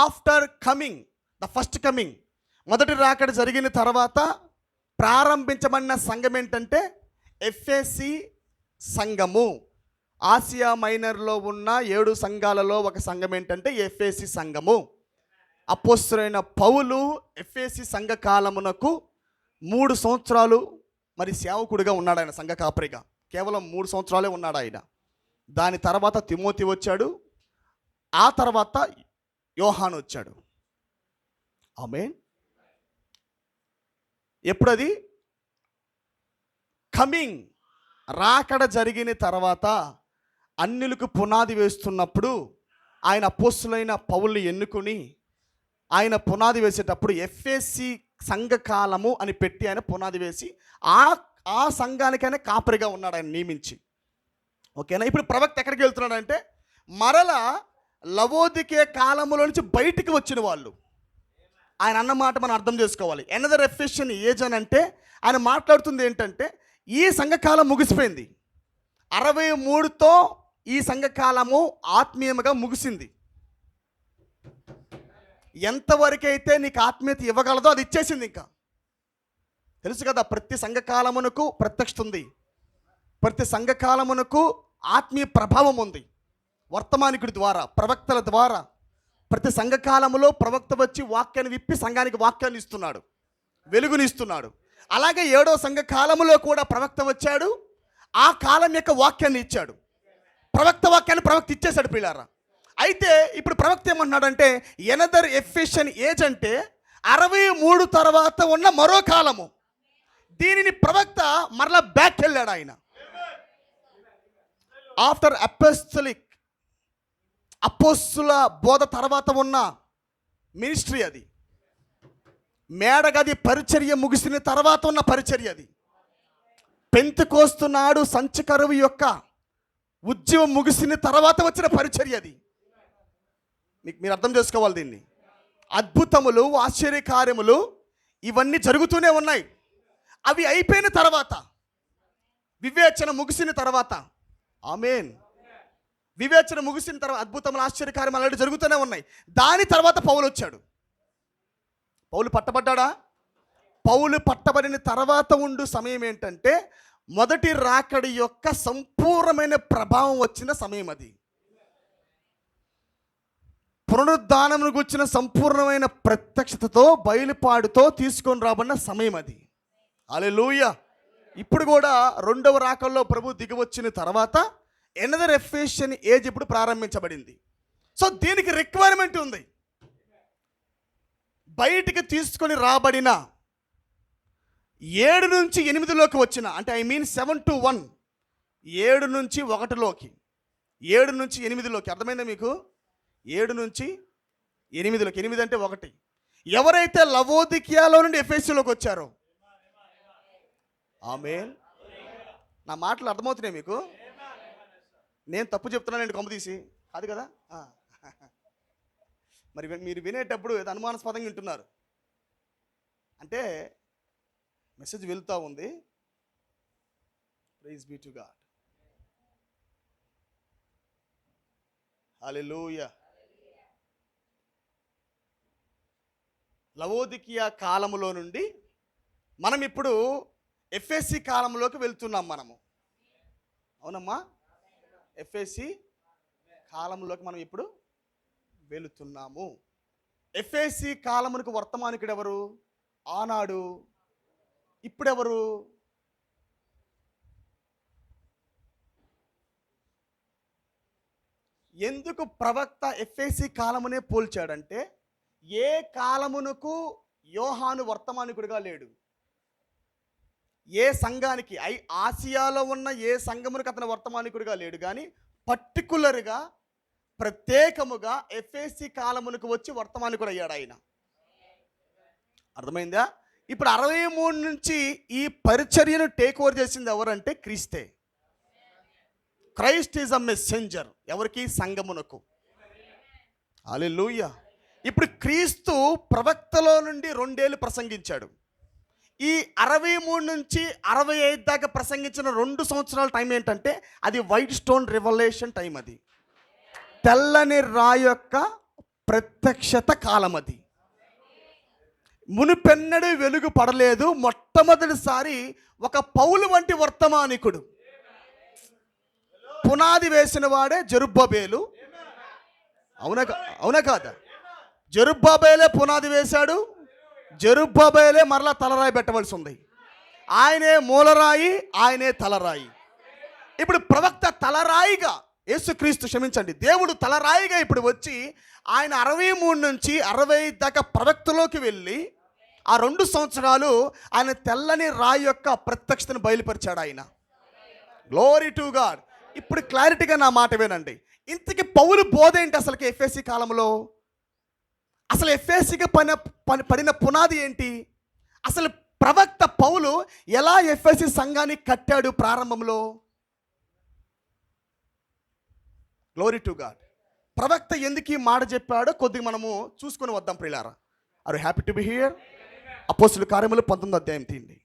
Speaker 1: After coming, the first coming, మొదటి రాకడ జరిగిన తర్వాత ప్రారంభించబడిన సంఘం ఏంటంటే ఎఫెసీ సంఘము. ఆసియా మైనర్లో ఉన్న 7 సంఘాలలో ఒక సంఘం ఏంటంటే ఎఫెసీ సంఘము. అపోస్తలుడైన పౌలు ఎఫెసీ సంఘ కాలమునకు 3 సంవత్సరాలు మరి సేవకుడిగా ఉన్నాడు. ఆయన సంఘ కాపరిగా కేవలం 3 సంవత్సరాలే ఉన్నాడు ఆయన. దాని తర్వాత తిమోతి వచ్చాడు, ఆ తర్వాత యోహాను వచ్చాడు. ఆమేన్. ఎప్పుడది కమింగ్, రాకడ జరిగిన తర్వాత అన్యులకు పునాది వేస్తున్నప్పుడు ఆయన అపోస్తలుడైన పౌలుని ఎన్నుకుని ఆయన పునాది వేసేటప్పుడు ఎఫెసీ సంఘకాలము అని పెట్టి ఆయన పునాది వేసి ఆ సంఘానికైనా కాపరిగా ఉన్నాడు ఆయన నియమించి. ఓకేనా. ఇప్పుడు ప్రవక్త ఎక్కడికి వెళ్తున్నాడంటే మరలా లవోదికీయ కాలములో నుంచి బయటికి వచ్చిన వాళ్ళు. ఆయన అన్నమాట మనం అర్థం చేసుకోవాలి. ఎనదర్ ఎఫెసియన్ ఏజ్ అని అంటే ఆయన మాట్లాడుతుంది ఏంటంటే ఈ సంఘకాలం ముగిసిపోయింది. 63తో ఈ సంఘకాలము ఆత్మీయంగా ముగిసింది. ఎంతవరకైతే నీకు ఆత్మీయత ఇవ్వగలదో అది ఇచ్చేసింది. ఇంకా తెలుసు కదా, ప్రతి సంఘకాలమునకు ప్రత్యక్షత ఉంది, ప్రతి సంఘకాలమునకు ఆత్మీయ ప్రభావం ఉంది. వర్తమానికుడి ద్వారా, ప్రవక్తల ద్వారా ప్రతి సంఘకాలములో ప్రవక్త వచ్చి వాక్యాన్ని విప్పి సంఘానికి వాక్యాన్ని ఇస్తున్నాడు, వెలుగునిస్తున్నాడు. అలాగే 7వ సంఘకాలములో కూడా ప్రవక్త వచ్చాడు, ఆ కాలం యొక్క వాక్యాన్ని ఇచ్చాడు. ప్రవక్త వాక్యాన్ని ప్రవక్త ఇచ్చేశాడు పిల్లారా. అయితే ఇప్పుడు ప్రవక్త ఏమంటున్నాడంటే ఎనదర్ ఎఫెసియన్ ఏజ్ అంటే 63 తర్వాత ఉన్న మరో కాలము. దీనిని ప్రవక్త మరలా బ్యాక్ వెళ్ళాడు ఆయన. ఆఫ్టర్ అపోస్టలిక్, అపోస్తుల బోధ తర్వాత ఉన్న మినిస్ట్రీ అది. మేడగది పరిచర్య ముగిసిన తర్వాత ఉన్న పరిచర్య అది. పెంతెకోస్తు నాడు సంచకరువు యొక్క ఉద్యమం ముగిసిన తర్వాత వచ్చిన పరిచర్య అది. మీరు అర్థం చేసుకోవాలి దీన్ని. అద్భుతములు, ఆశ్చర్యకార్యములు ఇవన్నీ జరుగుతూనే ఉన్నాయి. అవి అయిపోయిన తర్వాత, వివేచన ముగిసిన తర్వాత, ఆమేన్, వివేచన ముగిసిన తర్వాత అద్భుతములు, ఆశ్చర్యకార్యములు అలాంటి జరుగుతూనే ఉన్నాయి. దాని తర్వాత పౌలు వచ్చాడు. పౌలు పట్టబడ్డాడా? పౌలు పట్టబడిన తర్వాత ఉండు సమయం ఏంటంటే మొదటి రాకడి యొక్క సంపూర్ణమైన ప్రభావం వచ్చిన సమయం అది. పునరుద్ధానమును గుర్చిన సంపూర్ణమైన ప్రత్యక్షతతో బయలుపాడుతో తీసుకొని రాబడిన సమయం అది. హల్లెలూయా. ఇప్పుడు కూడా 2వ రాకల్లో ప్రభు దిగివచ్చిన తర్వాత ఎనదర్ ఎఫెసియన్ ఏజ్ ఇప్పుడు ప్రారంభించబడింది. సో దీనికి రిక్వైర్మెంట్ ఉంది. బయటికి తీసుకొని రాబడిన 7 నుంచి 8లోకి వచ్చిన, అంటే ఐ మీన్ 7 to 1, 7 నుంచి 1లోకి, 7 నుంచి 8లోకి. అర్థమైందా మీకు? 7 నుంచి 8లోకి. 8 అంటే 1. ఎవరైతే లవోదికీయాలో నుండి ఎఫెసీలోకి వచ్చారో, ఆమేన్. నా మాటలు అర్థమవుతున్నాయి మీకు? నేను తప్పు చెప్తున్నానండి కొమ్మ తీసి, అది కదా. మరి మీరు వినేటప్పుడు ఏదో అనుమానాస్పదంగా వింటున్నారు అంటే మెసేజ్ వెళ్తూ ఉంది. Praise be to God. Hallelujah. లవోదికీయ కాలములో నుండి మనం ఇప్పుడు ఎఫెసీ కాలంలోకి వెళ్తున్నాం మనము. అవునమ్మా? ఎఫెసీ కాలంలోకి మనం ఇప్పుడు వెళుతున్నాము. ఎఫెసీ కాలమునకు వర్తమానికుడు ఎవరు? ఆనాడు. ఇప్పుడెవరు? ఎందుకు ప్రవక్త ఎఫెసీ కాలమునే పోల్చాడంటే ఏ కాలమునకు యోహాను వర్తమానికుడిగా లేడు. ఏ సంఘానికి ఆసియాలో ఉన్న ఏ సంఘమునికి అతను వర్తమానికుడిగా లేడు, కానీ పర్టికులర్గా ప్రత్యేకముగా ఎఫెసీ కాలమునకు వచ్చి వర్తమానికుడు అయ్యాడు ఆయన. అర్థమైందా? ఇప్పుడు 63 నుంచి ఈ పరిచర్యను టేక్ ఓవర్ చేసింది ఎవరంటే క్రీస్తే. Christ is a messenger. ఎవరికి? సంఘమునకు. హల్లెలూయా. ఇప్పుడు క్రీస్తు ప్రవక్తలో నుండి 2 ఏళ్ళు ప్రసంగించాడు. ఈ 63 నుంచి 65 దాకా ప్రసంగించిన 2 సంవత్సరాల టైం ఏంటంటే అది వైట్ స్టోన్ రివల్యూషన్ టైం. అది తెల్లని రాయి యొక్క ప్రత్యక్షత కాలం. అది మునుపెన్నడూ వెలుగు పడలేదు. మొట్టమొదటిసారి ఒక పౌలు వంటి వర్తమానికుడు, పునాది వేసిన వాడే జెరుబ్బబేలు. అవునా కాదా? జెరుబ్బబేలే పునాది వేశాడు. జెరుబ్బబేలే మరలా తలరాయి పెట్టవలసి ఉంది. ఆయనే మూలరాయి, ఆయనే తలరాయి. ఇప్పుడు ప్రవక్త తలరాయిగా, యేసుక్రీస్తు క్షమించండి, దేవుడు తలరాయిగా ఇప్పుడు వచ్చి ఆయన 63 నుంచి 65 దాకా ప్రవక్తలోకి వెళ్ళి ఆ 2 సంవత్సరాలు ఆయన తెల్లని రాయి యొక్క ప్రత్యక్షతను బయలుపరిచాడు ఆయన. Glory to God. ఇప్పుడు క్లారిటీగా నా మాట వినండి. ఇంతకీ పౌలు బోధ ఏంటి అసలుకి ఎఫెసీ కాలంలో? అసలు ఎఫెసీకి పడిన పునాది ఏంటి? అసలు ప్రవక్త పౌలు ఎలా ఎఫెసీ సంఘాన్ని కట్టాడు ప్రారంభంలో? Glory to God. ప్రవక్త ఎందుకు ఈ మాట చెప్పాడో కొద్దిగా మనము చూసుకొని వద్దాం ప్రియులారా. Are you happy to be here? అపోస్తుల కార్యములు 19వ అధ్యాయం తీయండి.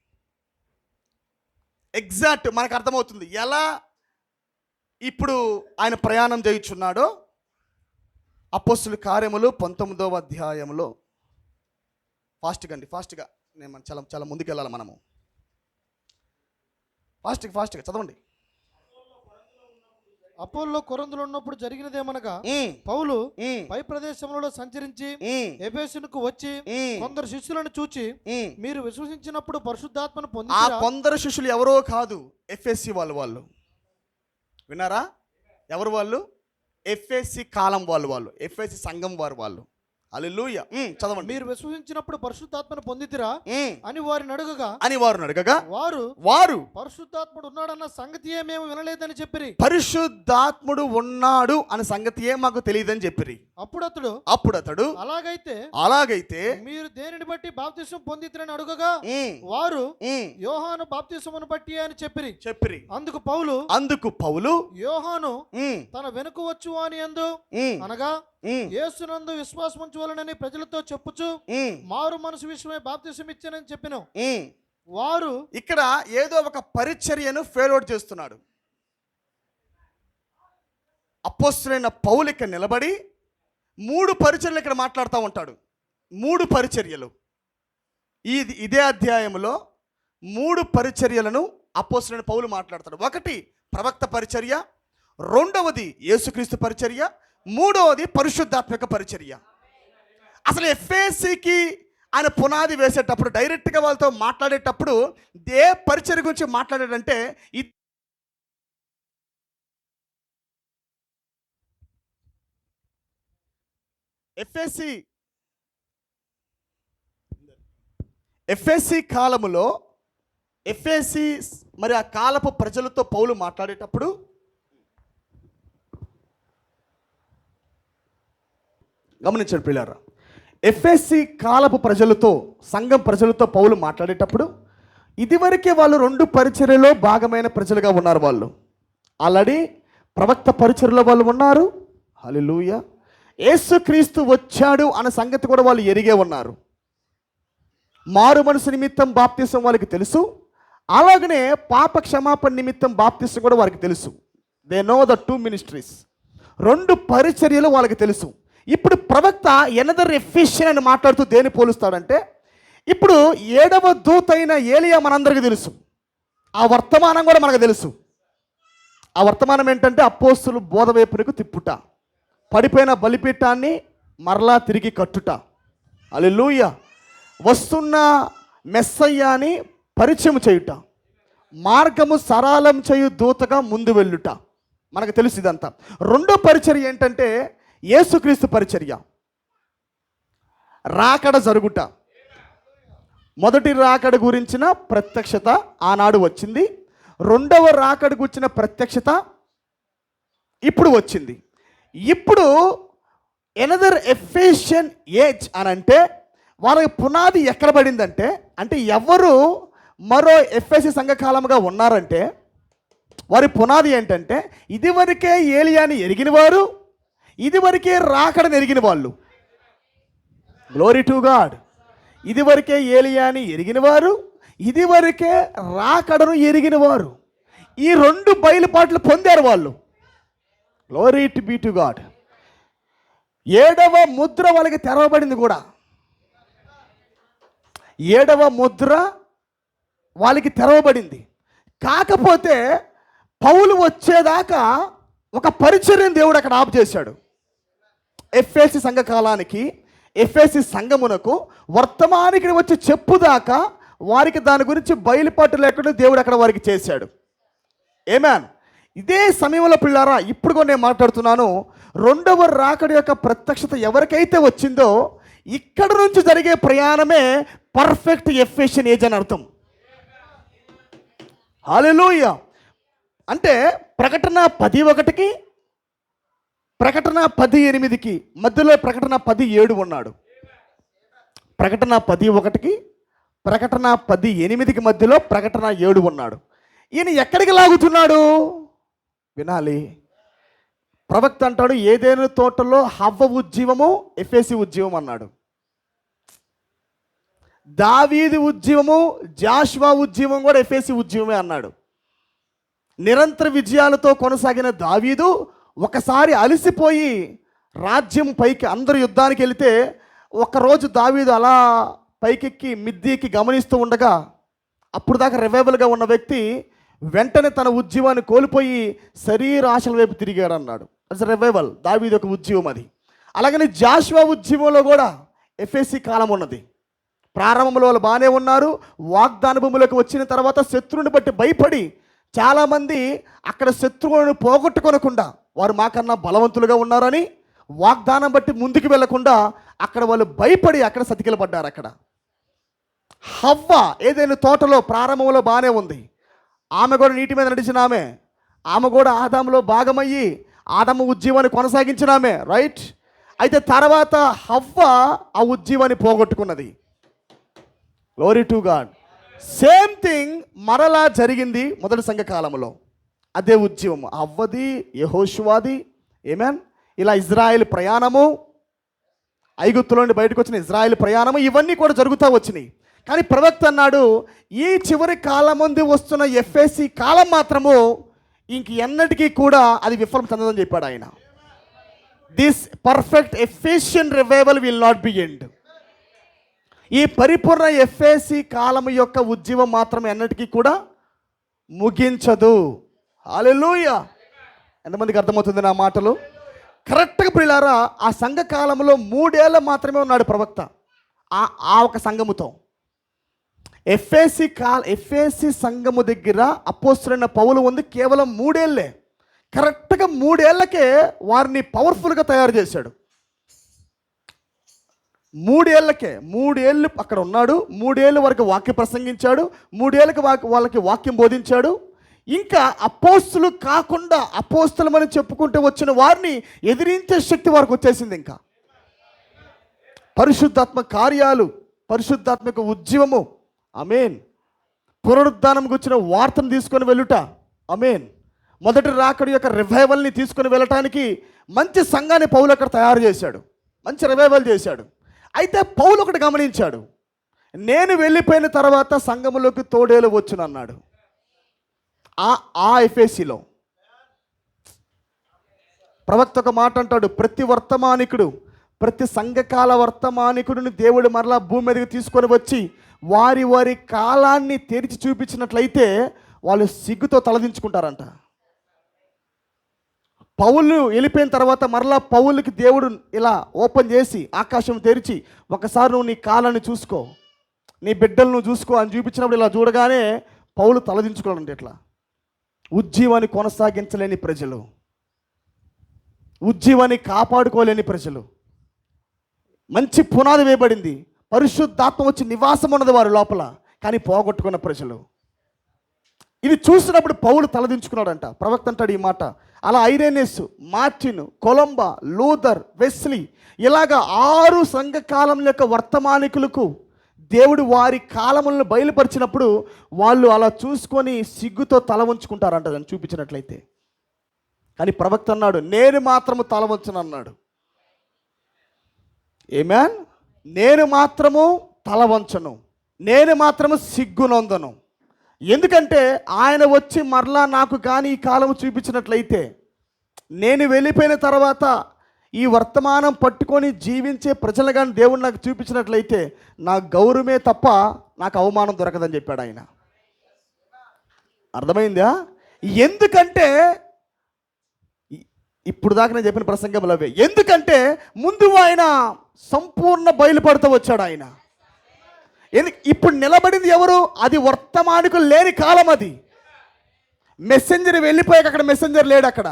Speaker 1: ఎగ్జాక్ట్ మనకు అర్థమవుతుంది ఎలా ఇప్పుడు ఆయన ప్రయాణం చేయుచున్నాడో. అపోస్తుల కార్యములు 19వ అధ్యాయంలో ఫాస్ట్గా నేను చాలా ముందుకు వెళ్ళాలి మనము. ఫాస్ట్గా చదవండి.
Speaker 3: అపోల్లో కొరింథులో ఉన్నప్పుడు జరిగినదేమనగా, పౌలు పై ప్రదేశములలో సంచరించి ఎఫెసునకు వచ్చి కొందరు శిష్యులను చూచి, మీరు విశ్వసించినప్పుడు పరిశుద్ధాత్మను పొంది.
Speaker 1: ఆ కొందరు శిష్యులు ఎవరో కాదు, ఎఫెసీ వాళ్ళు. విన్నారా? ఎవరు వాళ్ళు? ఎఫెసీ కాలం వాళ్ళు, ఎఫెసీ సంఘం వాళ్ళు. హల్లెలూయా. చదవండి.
Speaker 3: మీరు విశ్వసించినప్పుడు పరిశుద్ధాత్మను పొందితిరా అని వారిని అడగగా వారు పరిశుద్ధాత్ముడు ఉన్నాడన్న సంగతియే మేము వినలేదని చెప్పిరి.
Speaker 1: పరిశుద్ధాత్ముడు ఉన్నాడు అన్న సంగతియే మాకు తెలియదని చెప్పిరి. అప్పుడు అతడు అలాగైతే
Speaker 3: మీరు దేనిని బట్టి బాప్తిసం పొందితిరని అడగగా వారు యోహాను బాప్తిసమును బట్టి అని చెప్పిరి. అందుకు పౌలు యోహాను తన వెనుక వచ్చు అని అందు, అనగా యేసునందు విశ్వాసం ఉంచవలనని ప్రజలతో చెప్పుచు మారు మనసు విషయమై బాప్తిసం ఇచ్చానని చెప్పిన వారు
Speaker 1: ఇక్కడ ఏదో ఒక పరిచర్యను ఫెయిల్అవుట్ చేస్తున్నాడు. అపోస్తలుడైన పౌలు ఇక్కడ నిలబడి 3 పరిచర్యలు ఇక్కడ మాట్లాడుతూ ఉంటాడు. 3 పరిచర్యలు ఇదే అధ్యాయంలో 3 పరిచర్యలను అపోస్తలుడైన పౌలు మాట్లాడతాడు. ఒకటి ప్రవక్త పరిచర్య, రెండవది యేసుక్రీస్తు పరిచర్య, మూడవది పరిశుద్ధాత్మక పరిచర్య. అసలు ఎఫెసీకి ఆయన పునాది వేసేటప్పుడు డైరెక్ట్గా వాళ్ళతో మాట్లాడేటప్పుడు ఏ పరిచర్య గురించి మాట్లాడాడంటే, ఎఫెసీ కాలములో ఎఫెసీ మరి ఆ కాలపు ప్రజలతో పౌలు మాట్లాడేటప్పుడు గమనించండి ప్రియులారా. ఎఫెసీ కాలపు ప్రజలతో, సంఘం ప్రజలతో పౌలు మాట్లాడేటప్పుడు ఇదివరకే వాళ్ళు 2 పరిచర్యలో భాగమైన ప్రజలుగా ఉన్నారు. వాళ్ళు ఆల్రెడీ ప్రవక్త పరిచర్యలో వాళ్ళు ఉన్నారు. హల్లెలూయా. యేసుక్రీస్తు వచ్చాడు అన్న సంగతి కూడా వాళ్ళు ఎరిగే ఉన్నారు. మారు మనసు నిమిత్తం బాప్తిసం వాళ్ళకి తెలుసు. అలాగనే పాప క్షమాపణ నిమిత్తం బాప్తిసం కూడా వారికి తెలుసు. They know the 2 ministries. 2 పరిచర్యలు వాళ్ళకి తెలుసు. ఇప్పుడు ప్రవక్త ఎనదర్ ఎఫిషియన్ అని మాట్లాడుతూ దేని పోలుస్తాడంటే, ఇప్పుడు 7వ దూత అయిన ఏలియా మనందరికీ తెలుసు. ఆ వర్తమానం కూడా మనకు తెలుసు. ఆ వర్తమానం ఏంటంటే అపోస్తులు బోధవైపునకు తిప్పుట, పడిపోయిన బలిపీఠాన్ని మరలా తిరిగి కట్టుట. హల్లెలూయా. వస్తున్న మెస్సయ్యాని పరిచయం చేయుట, మార్గము సరళం చేయు దూతగా ముందు వెళ్ళుట. మనకు తెలుసు ఇదంతా. 2వ పరిచర్య ఏంటంటే యేసుక్రీస్తు పరిచర్య, రాకడ జరుగుట.
Speaker 2: మొదటి రాకడ గురించిన ప్రత్యక్షత ఆనాడు వచ్చింది. రెండవ రాకడ గురించిన ప్రత్యక్షత ఇప్పుడు వచ్చింది. ఇప్పుడు ఎనదర్ ఎఫెసియన్ ఏజ్ అని అంటే వాళ్ళకి పునాది ఎక్కడ పడిందంటే, అంటే ఎవరు మరో ఎఫ్ఎసి సంఘకాలముగా ఉన్నారంటే వారి పునాది ఏంటంటే, ఇదివరకే ఏలియాని ఎరిగిన వారు, ఇదివరకే రాకడని ఎరిగిన వాళ్ళు. Glory to God. ఇదివరకే ఏలియాని ఎరిగిన వారు, ఇదివరకే రాకడను ఎరిగిన వారు. ఈ రెండు బయలుపాట్లు పొందారు వాళ్ళు. Glory to be to God. 7వ ముద్ర వాళ్ళకి తెరవబడింది కూడా. 7వ ముద్ర వాళ్ళకి తెరవబడింది. కాకపోతే పౌలు వచ్చేదాకా ఒక పరిచర్యం దేవుడు అక్కడ ఆపు చేశాడు. ఎఫ్ఎసి సంఘకాలానికి, ఎఫ్ఎసి సంఘమునకు వర్తమానికి వచ్చి చెప్పుదాకా వారికి దాని గురించి బయలుపాటు లేకుండా దేవుడు అక్కడ వారికి చేశాడు. ఏమేన్. ఇదే సమయంలో పిల్లారా, ఇప్పుడు కూడా నేను మాట్లాడుతున్నాను, రెండవ రాకడ యొక్క ప్రత్యక్షత ఎవరికైతే వచ్చిందో ఇక్కడ నుంచి జరిగే ప్రయాణమే పర్ఫెక్ట్ ఎఫెసియన్ ఏజ్ అని అర్థం. హల్లెలూయా. అంటే ప్రకటన 10:1కి ప్రకటన 10:8కి మధ్యలో ప్రకటన 10:7 ఉన్నాడు. ప్రకటన 10:1కి ప్రకటన 10:8కి మధ్యలో ప్రకటన 7 ఉన్నాడు. ఈయన ఎక్కడికి లాగుతున్నాడు వినాలి. ప్రవక్త అంటాడు, ఏదైనా తోటలో హవ్వ ఉజ్జీవము ఎఫెసి ఉజ్జీవం అన్నాడు. దావీదు ఉజ్జీవము జాషువా ఉజ్జీవం కూడా ఎఫెసి ఉజ్జీవమే అన్నాడు. నిరంతర విజయాలతో కొనసాగిన దావీదు ఒకసారి అలసిపోయి రాజ్యం పైకి అందరూ యుద్ధానికి వెళితే ఒకరోజు దావీదు అలా పైకెక్కి మిద్దెకి గమనిస్తూ ఉండగా అప్పుడు దాకా రివైవల్గా ఉన్న వ్యక్తి వెంటనే తన ఉజ్జీవాన్ని కోల్పోయి శరీరాశల వైపు తిరిగాడు అన్నాడు. అది రివైవల్. దావీదు ఒక ఉజ్జీవం అది. అలాగని జాషువా ఉజ్జీవంలో కూడా ఎఫెసి కాలం ఉన్నది. ప్రారంభంలో వాళ్ళు బాగానే ఉన్నారు. వాగ్దాన భూములకు వచ్చిన తర్వాత శత్రువుని బట్టి భయపడి చాలామంది అక్కడ శత్రువులను పోగొట్టుకొనకుండా వారు మాకన్నా బలవంతులుగా ఉన్నారని వాగ్దానం బట్టి ముందుకు వెళ్లకుండా అక్కడ వాళ్ళు భయపడి అక్కడ సతికిల పడ్డారు. అక్కడ హవ్వ ఏదైనా తోటలో ప్రారంభంలో బాగానే ఉంది. ఆమె కూడా నీటి మీద నడిచిన ఆమె కూడా ఆదాములో భాగమయ్యి ఆదాము ఉజ్జీవాన్ని కొనసాగించిన ఆమె, రైట్. అయితే తర్వాత హవ్వ ఆ ఉజ్జీవాన్ని పోగొట్టుకున్నది. Glory to God. Same thing మరలా జరిగింది మొదటి సంఘకాలంలో. అదే ఉజ్జీవము అవ్వది, యెహోషువాది. ఏమేన్. ఇలా ఇజ్రాయెల్ ప్రయాణము, ఐగుప్తులో నుండి బయటకు వచ్చిన ఇజ్రాయెల్ ప్రయాణము, ఇవన్నీ కూడా జరుగుతూ వచ్చినాయి. కానీ ప్రవక్త అన్నాడు, ఈ చివరి కాలం ముందు వస్తున్న ఎఫ్ఎసి కాలం మాత్రము ఇంక ఎన్నటికీ కూడా అది విఫలం చెందదని చెప్పాడు ఆయన. This perfect Ephesian revival will not be end. ఈ పరిపూర్ణ ఎఫ్ఎసి కాలం యొక్క ఉజ్జీవం మాత్రం ఎన్నటికీ కూడా ముగించదు. హల్లెలూయా. ఎంతమందికి అర్థమవుతుంది నా మాటలు? కరెక్ట్గా ప్రియులారా, ఆ సంఘ కాలంలో 3 ఏళ్ళు మాత్రమే ఉన్నాడు ప్రవక్త ఆ ఒక సంఘముతో. ఎఫ్ఎసి సంఘము దగ్గర అపోస్తలుడైన పౌలు ఉంది కేవలం 3 ఏళ్ళే. కరెక్ట్గా 3 ఏళ్ళకే వారిని పవర్ఫుల్గా తయారు చేశాడు. 3 ఏళ్ళకే 3 ఏళ్ళు అక్కడ ఉన్నాడు. 3 ఏళ్ళ వరకు వాక్యం ప్రసంగించాడు. 3 ఏళ్ళకి వాళ్ళకి వాక్యం బోధించాడు. ఇంకా అపోస్తులు కాకుండా అపోస్తులమని చెప్పుకుంటూ వచ్చిన వారిని ఎదిరించే శక్తి వారికి వచ్చేసింది. ఇంకా పరిశుద్ధాత్మ కార్యాలు, పరిశుద్ధాత్మక ఉజ్జీవము, ఆమేన్. పునరుద్ధానం గురించిన వార్తను తీసుకొని వెళ్ళుట, ఆమేన్. మొదటి రాకడ యొక్క రివైవల్ని తీసుకొని వెళ్ళటానికి మంచి సంఘాన్ని పౌలు అక్కడ తయారు చేశాడు. మంచి రివైవల్ చేశాడు. అయితే పౌలు ఒకటి గమనించాడు, నేను వెళ్ళిపోయిన తర్వాత సంఘములోకి తోడేలు వచ్చునన్నాడు. ఆ ఎఫెసిలో ప్రవక్త ఒక మాట అంటాడు, ప్రతి వర్తమానికుడు, ప్రతి సంఘకాల వర్తమానికుడిని దేవుడు మరలా భూమి మీదకి తీసుకొని వచ్చి వారి వారి కాలాన్ని తెరిచి చూపించినట్లయితే వాళ్ళు సిగ్గుతో తలదించుకుంటారంట. పౌలు వెళ్ళిపోయిన తర్వాత మరలా పౌలుకి దేవుడు ఇలా ఓపెన్ చేసి ఆకాశం తెరిచి ఒకసారి నువ్వు నీ కాలాన్ని చూసుకో, నీ బిడ్డలు నువ్వు చూసుకో అని చూపించినప్పుడు ఇలా చూడగానే పౌలు తలదించుకోవాలంటే ఇట్లా. ఉజ్జీవాన్ని కొనసాగించలేని ప్రజలు, ఉజ్జీవాన్ని కాపాడుకోలేని ప్రజలు, మంచి పునాది వేయబడింది,
Speaker 1: పరిశుద్ధాత్మ వచ్చి నివాసం ఉన్నది వారి లోపల, కానీ పోగొట్టుకున్న ప్రజలు. ఇది చూసినప్పుడు పౌలు తలదించుకున్నాడంట. ప్రవక్త అంటాడు ఈ మాట. అలా ఐరేనెస్, మార్టిన్, కొలంబా, లూథర్, వెస్లీ ఇలాగా 6 సంఘకాలం యొక్క వర్తమానికులకు దేవుడు వారి కాలములను బయలుపరిచినప్పుడు వాళ్ళు అలా చూసుకొని సిగ్గుతో తల వంచుకుంటారంట దాన్ని చూపించినట్లయితే. కానీ ప్రవక్త అన్నాడు, నేను మాత్రము తల వంచను అన్నాడు. ఆమేన్. నేను మాత్రము తల వంచను, నేను మాత్రము సిగ్గునొందను. ఎందుకంటే ఆయన వచ్చి మరలా నాకు కానీ ఈ కాలము చూపించినట్లయితే, నేను వెళ్ళిపోయిన తర్వాత ఈ వర్తమానం పట్టుకొని జీవించే ప్రజలు కానీ దేవుడు నాకు చూపించినట్లయితే నా గౌరవమే తప్ప నాకు అవమానం దొరకదని చెప్పాడు ఆయన. అర్థమైందా? ఎందుకంటే ఇప్పుడు దాకా నేను చెప్పిన ప్రసంగంలో అవే. ఎందుకంటే ముందు ఆయన సంపూర్ణ బయలుపడుతూ వచ్చాడు ఆయన. ఇప్పుడు నిలబడింది ఎవరు? అది వర్తమానికులు లేని కాలం. అది మెసెంజర్ వెళ్ళిపోయాక అక్కడ మెసెంజర్ లేడు. అక్కడ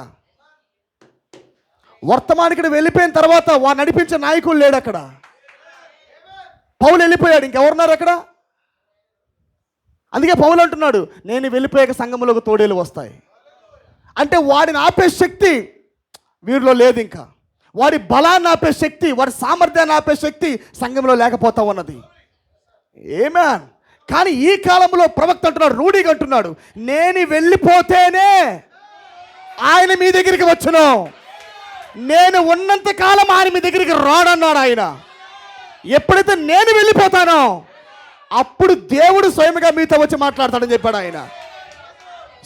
Speaker 1: వర్తమానికుడు వెళ్ళిపోయిన తర్వాత వాడు నడిపించే నాయకులు లేడు. అక్కడ పౌలు వెళ్ళిపోయాడు, ఇంకెవరున్నారు అక్కడ? అందుకే పౌలు అంటున్నాడు, నేను వెళ్ళిపోయాక సంఘములకు తోడేలు వస్తాయి. అంటే వాడిని ఆపే శక్తి వీరిలో లేదు. ఇంకా వాడి బలాన్ని ఆపే శక్తి, వాడి సామర్థ్యాన్ని ఆపే శక్తి సంఘంలో లేకపోతా ఉన్నది. ఆమేన్. కానీ ఈ కాలంలో ప్రవక్త అంటున్నాడు, రూఢిగా అంటున్నాడు, నేను వెళ్ళిపోతేనే ఆయన మీ దగ్గరికి వచ్చును, నేను ఉన్నంత కాలం ఆయన మీ దగ్గరికి రాడన్నాడు ఆయన. ఎప్పుడైతే నేను వెళ్ళిపోతానో అప్పుడు దేవుడు స్వయంగా మీతో వచ్చి మాట్లాడతాడని చెప్పాడు ఆయన.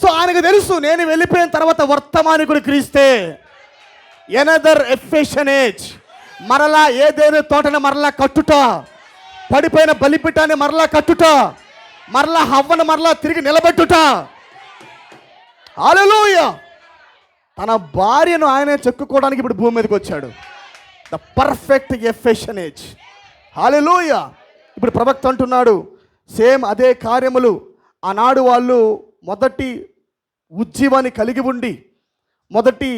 Speaker 1: సో ఆయనకు తెలుసు, నేను వెళ్ళిపోయిన తర్వాత వర్తమానికుడు క్రీస్తే. ఎనదర్ ఎఫెషనేజ్, మరలా ఏదేను తోటను మరలా కట్టుట, పడిపోయిన బలిపీఠాన్ని మరలా కట్టుట, మరలా హవ్వను మరలా తిరిగి నిలబెట్టుట. హల్లెలూయా. తన భార్యను ఆయనే చెక్కుకోవడానికి ఇప్పుడు భూమి మీదకి వచ్చాడు. The perfect Ephesian age. హల్లెలూయా. ఇప్పుడు ప్రవక్త అంటున్నాడు, సేమ్ అదే కార్యములు ఆనాడు వాళ్ళు మొదటి ఉజ్జీవాన్ని కలిగి ఉండి, మొదటి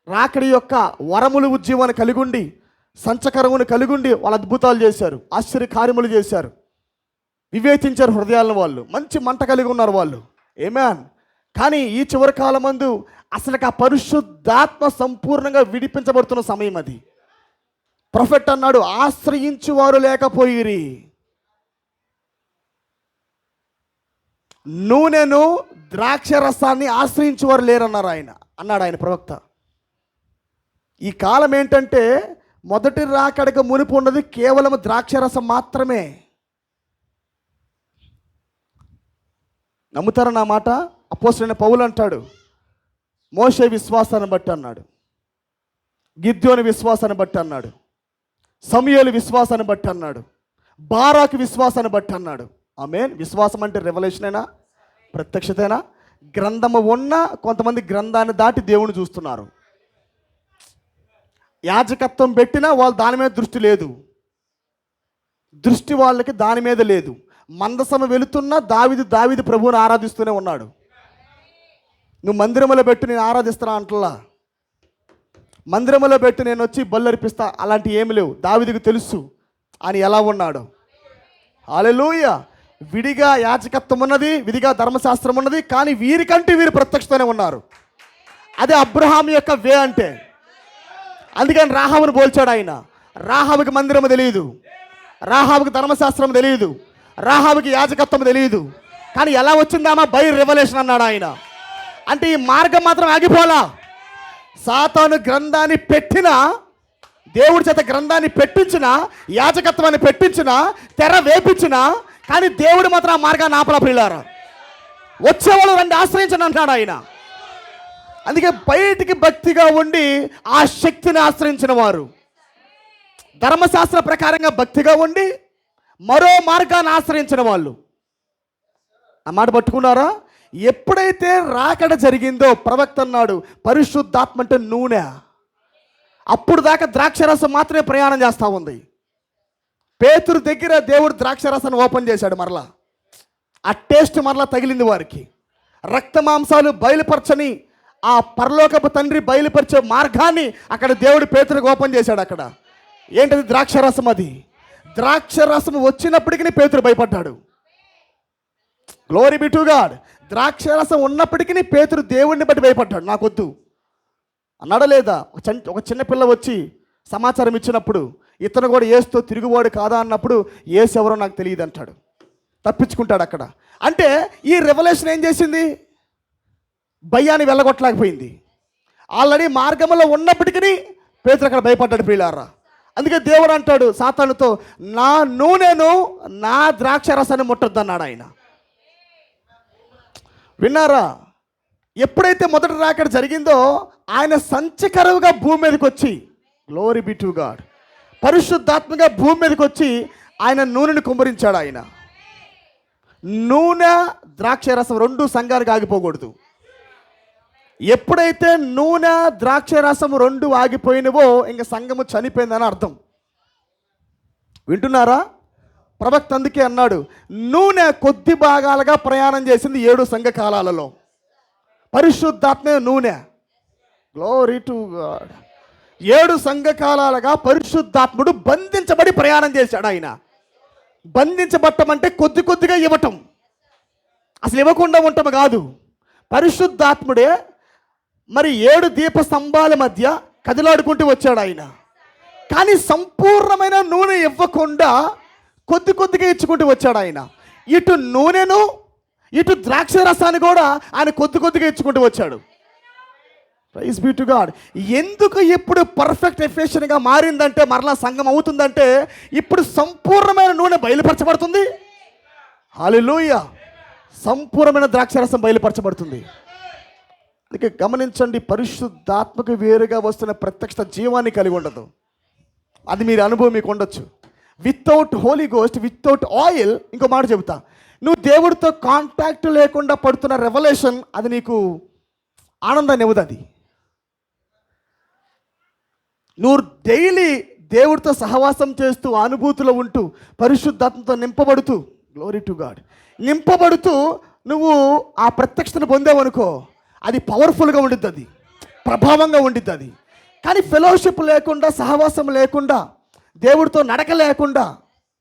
Speaker 1: రాకడి యొక్క వరములు ఉజ్జీవాన్ని కలిగి ఉండి, సంచకరమును కలిగి ఉండి వాళ్ళు అద్భుతాలు చేశారు, ఆశ్చర్య కార్యములు చేశారు, వివేచించారు హృదయాలను. వాళ్ళు మంచి మంట కలిగి ఉన్నారు వాళ్ళు. ఆమేన్. కానీ ఈ చివరి కాలమందు అసలు ఆ పరిశుద్ధాత్మ సంపూర్ణంగా విడిపించబడుతున్న సమయం అది. ప్రొఫెట్ అన్నాడు, ఆశ్రయించువారు లేకపోయిరి, నూనెను ద్రాక్ష రసాన్ని ఆశ్రయించేవారు లేరన్నారు ఆయన, అన్నాడు ఆయన ప్రవక్త. ఈ కాలం ఏంటంటే మొదటి రాకడకు మునుపు ఉన్నది కేవలం ద్రాక్షరసం మాత్రమే. నమ్ముతారా నా మాట? అపోస్తలుడైన పౌలు అంటాడు, మోషే విశ్వాసాన్ని బట్టి అన్నాడు, గిద్యోని విశ్వాసాన్ని బట్టి అన్నాడు, సమూయేలు విశ్వాసాన్ని బట్టి అన్నాడు, బారాకు విశ్వాసాన్ని బట్టి అన్నాడు. ఆమేన్. విశ్వాసం అంటే రెవల్యూషనేనా? ప్రత్యక్షతేనా? గ్రంథము ఉన్న కొంతమంది గ్రంథాన్ని దాటి దేవుని చూస్తున్నారు. యాజకత్వం పెట్టినా వాళ్ళు దాని మీద దృష్టి లేదు, దృష్టి వాళ్ళకి దాని మీద లేదు. మందసమ వెళుతున్నా దావీదు ప్రభువుని ఆరాధిస్తూనే ఉన్నాడు. నువ్వు మందిరంలో పెట్టి నేను ఆరాధిస్తున్నా అంటలా, మందిరంలో పెట్టి నేను వచ్చి బల్లర్పిస్తా అలాంటి ఏమి లేవు. దావీదుకు తెలుసు ఆయన ఎలా ఉన్నాడు. హల్లెలూయా. విడిగా యాజకత్వం ఉన్నది, విడిగా ధర్మశాస్త్రం ఉన్నది, కానీ వీరికంటే వీరు ప్రత్యక్షతోనే ఉన్నారు. అదే అబ్రహాం యొక్క వే అంటే. అందుకని రాహాబును పోల్చాడు ఆయన. రాహాబుకి మందిరము తెలియదు, రాహాబుకి ధర్మశాస్త్రం తెలియదు, రాహాబుకి యాజకత్వం తెలియదు, కానీ ఎలా వచ్చిందామా బై రెవల్యూషన్ అన్నాడు ఆయన. అంటే ఈ మార్గం మాత్రం ఆగిపోలా. సాతాను గ్రంథాన్ని పెట్టిన, దేవుడి చేత గ్రంథాన్ని పెట్టించిన, యాజకత్వాన్ని పెట్టించిన, తెర వేపించిన, కానీ దేవుడు మాత్రం ఆ మార్గాన్ని ఆపలా. ప్రియులారా, వచ్చేవాళ్ళు రండి ఆశ్రయించండి అంటున్నాడు ఆయన. అందుకే బయటికి భక్తిగా ఉండి ఆ శక్తిని ఆశ్రయించిన వారు, ధర్మశాస్త్ర ప్రకారంగా భక్తిగా ఉండి మరో మార్గాన్ని ఆశ్రయించిన వాళ్ళు, ఆ మాట పట్టుకున్నారా? ఎప్పుడైతే రాకడ జరిగిందో ప్రవక్త అన్నాడు, పరిశుద్ధాత్మ అంటే నూనె. అప్పుడు దాకా ద్రాక్షరసం మాత్రమే ప్రయాణం చేస్తూ ఉంది. పేతురు దగ్గర దేవుడు ద్రాక్షరసాన్ని ఓపెన్ చేశాడు. మరలా ఆ టేస్ట్ మరలా తగిలింది వారికి. రక్త మాంసాలు బయలుపరచని ఆ పరలోకపు తండ్రి బయలుపరిచే మార్గాన్ని అక్కడ దేవుడు పేతురుకు ఓపెన్ చేశాడు. అక్కడ ఏంటది? ద్రాక్షరసం. అది ద్రాక్ష రసం వచ్చినప్పటికీ పేతురు భయపడ్డాడు. Glory be to God. ద్రాక్ష రసం ఉన్నప్పటికీ పేతురు దేవుడిని బట్టి భయపడ్డాడు. నాకొద్దు అన్నాడా లేదా? ఒక చిన్న పిల్ల వచ్చి సమాచారం ఇచ్చినప్పుడు ఇతను కూడా యేసుతో తిరుగువాడు కాదా అన్నప్పుడు యేసు ఎవరో నాకు తెలియదు అంటాడు, తప్పించుకుంటాడు అక్కడ. అంటే ఈ రెవల్యూషన్ ఏం చేసింది? భయాన్ని వెళ్ళగొట్టలేకపోయింది. ఆల్రెడీ మార్గంలో ఉన్నప్పటికీ పేతురు అక్కడ భయపడ్డాడు ప్రియులారా. అందుకే దేవుడు అంటాడు సాతానుతో, నా నూనెను నా ద్రాక్ష రసాన్ని ముట్టొద్దన్నాడు ఆయన. విన్నారా? ఎప్పుడైతే మొదటి రాకడ జరిగిందో ఆయన సంచకరువుగా భూమి మీదకి వచ్చి, గ్లోరీ బి టు గాడ్, పరిశుద్ధాత్మగా భూమి మీదకి వచ్చి ఆయన నూనెను కుమ్మరించాడు. ఆయన నూనె ద్రాక్ష రసం రెండు సంఘానికి ఆగిపోకూడదు. ఎప్పుడైతే నూనె ద్రాక్ష రసం రెండు ఆగిపోయినవో ఇంక సంఘము చనిపోయిందని అర్థం. వింటున్నారా? ప్రవక్త అందుకే అన్నాడు, నూనె కొద్ది భాగాలుగా ప్రయాణం చేసింది 7 సంఘ కాలాలలో. పరిశుద్ధాత్మే నూనె. Glory to God. 7 సంఘ కాలాలుగా పరిశుద్ధాత్ముడు బంధించబడి ప్రయాణం చేశాడు. ఆయన బంధించబట్టం అంటే కొద్ది కొద్దిగా ఇవ్వటం, అసలు ఇవ్వకుండా ఉండటం కాదు. పరిశుద్ధాత్ముడే మరి 7 దీప స్తంభాల మధ్య కదిలాడుకుంటూ వచ్చాడు ఆయన. కానీ సంపూర్ణమైన నూనె ఇవ్వకుండా కొద్ది కొద్దిగా ఇచ్చుకుంటూ వచ్చాడు ఆయన. ఇటు నూనెను ఇటు ద్రాక్ష రసాన్ని కూడా ఆయన కొద్ది కొద్దిగా ఇచ్చుకుంటూ వచ్చాడు. Praise be to God. ఎందుకు ఇప్పుడు పర్ఫెక్ట్ ఎఫిషియెంట్గా మారిందంటే, మరలా సంఘం అవుతుందంటే, ఇప్పుడు సంపూర్ణమైన నూనె బయలుపరచబడుతుంది. హల్లెలూయా. సంపూర్ణమైన ద్రాక్షరసం బయలుపరచబడుతుంది. అందుకే గమనించండి, పరిశుద్ధాత్మకు వేరుగా వస్తున్న ప్రత్యక్ష జీవాన్ని కలిగి ఉండదు. అది మీరు అనుభవం మీకు ఉండొచ్చు. Without Holy Ghost, without oil, ఇంకో మాట చెబుతా, నువ్వు దేవుడితో కాంటాక్ట్ లేకుండా పడుతున్న రెవల్యూషన్ అది నీకు ఆనందాన్ని ఇవ్వదు. అది నువ్వు డైలీ దేవుడితో సహవాసం చేస్తూ అనుభూతిలో ఉంటూ పరిశుద్ధాత్మతో నింపబడుతూ, గ్లోరీ టు గాడ్, నింపబడుతూ నువ్వు ఆ ప్రత్యక్షతను పొందావనుకో, అది పవర్ఫుల్గా ఉండిద్ది, అది ప్రభావంగా ఉండిద్ది. అది కానీ ఫెలోషిప్ లేకుండా, సహవాసం లేకుండా, దేవుడితో నడక లేకుండా,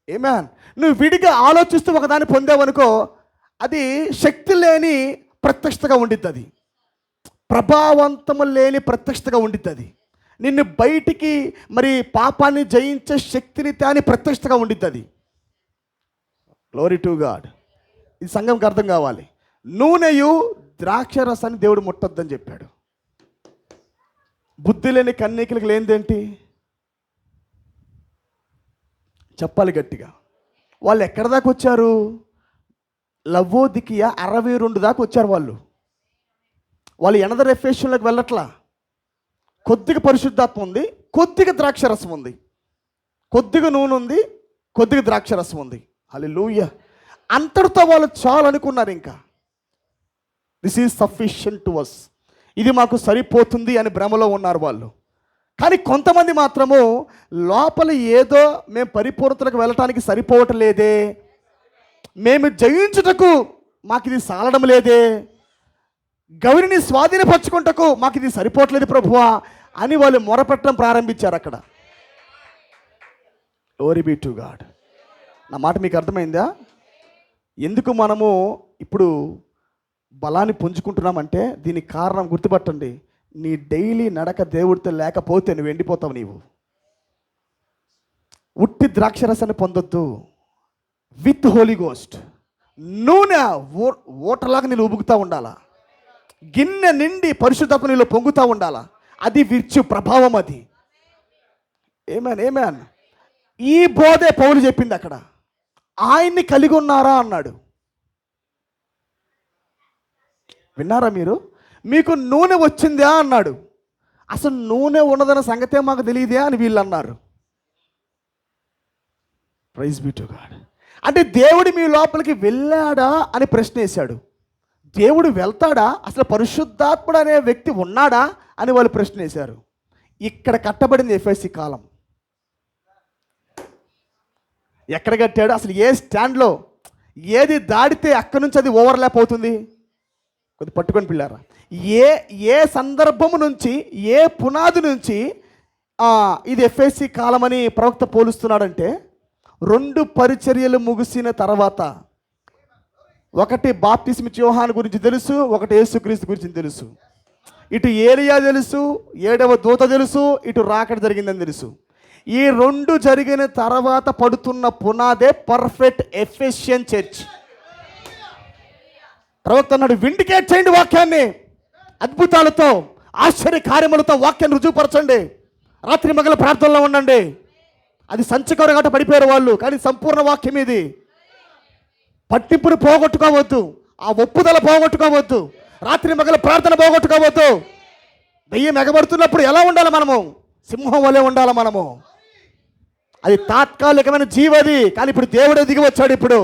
Speaker 1: ఏమేన్, నువ్వు విడిగా ఆలోచిస్తూ ఒకదాన్ని పొందావనుకో, అది శక్తి లేని ప్రత్యక్షతగా ఉండిద్ది. అది ప్రభావవంతము లేని ప్రత్యక్షతగా ఉండిద్ది. అది నిన్ను బయటికి మరి పాపాన్ని జయించే శక్తిని తాని ప్రత్యక్షతగా ఉండిద్ది. అది గ్లోరీ టు గాడ్. ఇది సంఘంకి అర్థం కావాలి. నూనెయు ద్రాక్ష రసాన్ని దేవుడు ముట్టొద్దని చెప్పాడు. బుద్ధి లేని కన్యకలకు లేనిదేంటి చెప్పాలి గట్టిగా. వాళ్ళు ఎక్కడి దాకా వచ్చారు? లవ్వోదికియ 62 దాకా వచ్చారు. వాళ్ళు ఎనదర్ ఎఫెషన్లోకి వెళ్ళట్లా. కొద్దిగా పరిశుద్ధాత్మ ఉంది, కొద్దిగా ద్రాక్షరసం ఉంది, కొద్దిగా నూనె ఉంది, కొద్దిగా ద్రాక్షరసం ఉంది. హల్లెలూయా. అంతటితో వాళ్ళు చాలు అనుకున్నారు. ఇంకా this is sufficient to us, ఇది మాకు సరిపోతుంది అని భ్రమలో ఉన్నారు వాళ్ళు. కానీ కొంతమంది మాత్రము లోపల ఏదో మేము పరిపూర్ణతలకు వెళ్ళటానికి సరిపోవటం లేదే, మేము జయించుటకు మాకు ఇది సాలడం లేదే, గౌరిని స్వాధీనపరచుకుంటకు మాకు ఇది సరిపోవట్లేదు ప్రభువా అని వాళ్ళు మొరపెట్టడం ప్రారంభించారు అక్కడ. Glory be to God. నా మాట మీకు అర్థమైందా? ఎందుకు మనము ఇప్పుడు బలాన్ని పుంజుకుంటున్నామంటే దీనికి కారణం గుర్తుపట్టండి. నీ డైలీ నడక దేవుడితో లేకపోతే నువ్వు ఎండిపోతావు. నీవు ఉట్టి ద్రాక్షరసాన్ని పొందొద్దు. విత్ హోలీ గోస్ట్ నూనె ఓటలాగా నేను ఉబుకుతూ ఉండాలా. గిన్నె నిండి పరిశుద్ధాత్మ నీలో పొంగుతూ ఉండాలా. అది విర్చు ప్రభావం. అది ఏమేన్. ఈ బోధే పౌలు చెప్పింది అక్కడ. ఆయన్ని కలిగి ఉన్నారా అన్నాడు. విన్నారా మీరు? మీకు నూనె వచ్చిందా అన్నాడు. అసలు నూనె ఉన్నదన్న సంగతే మాకు తెలియదే అని వీళ్ళు అన్నారు. Praise be to God. అంటే దేవుడు మీ లోపలికి వెళ్ళాడా అని ప్రశ్న వేశాడు. దేవుడు వెళ్తాడా, అసలు పరిశుద్ధాత్ముడు అనే వ్యక్తి ఉన్నాడా అని వాళ్ళు ప్రశ్న వేశారు. ఇక్కడ కట్టబడింది ఎఫెసీ కాలం. ఎక్కడ కట్టాడు? అసలు ఏ స్టాండ్లో ఏది దాడితే అక్కడి నుంచి అది ఓవర్లాప్ అవుతుంది? కొద్ది పట్టుకొని పిల్లారా. ఏ సందర్భము నుంచి, ఏ పునాది నుంచి ఇది ఎఫెసీ కాలం అని ప్రవక్త పోలుస్తున్నాడంటే, 2 పరిచర్యలు ముగిసిన తర్వాత, ఒకటి బాప్తిస్మిచ్చే యోహాను గురించి తెలుసు, ఒకటి యేసుక్రీస్తు గురించి తెలుసు. ఇటు ఏలియా తెలుసు, 7వ దూత తెలుసు, ఇటు రాకడ జరిగిందని తెలుసు. ఈ 2 జరిగిన తర్వాత పడుతున్న పునాదే పర్ఫెక్ట్ ఎఫెసియన్ చర్చ్. ప్రవక్త అన్నాడు, విండికేట్ చేయండి వాక్యాన్ని, అద్భుతాలతో ఆశ్చర్య కార్యములతో వాక్యాన్ని రుజువుపరచండి, రాత్రి మగల ప్రార్థనలో ఉండండి. అది సంచకర గట పడిపోయారు వాళ్ళు, కానీ సంపూర్ణ వాక్యం ఇది. పట్టింపును పోగొట్టుకోవద్దు, ఆ ఒప్పుదల పోగొట్టుకోవద్దు, రాత్రి మగల ప్రార్థన పోగొట్టుకోవద్దు. దెయ్యం ఎగబడుతున్నప్పుడు ఎలా ఉండాలి మనము? సింహం వలె ఉండాలి మనము. అది తాత్కాలికమైన జీవది, కానీ ఇప్పుడు దేవుడే దిగి వచ్చాడు. ఇప్పుడు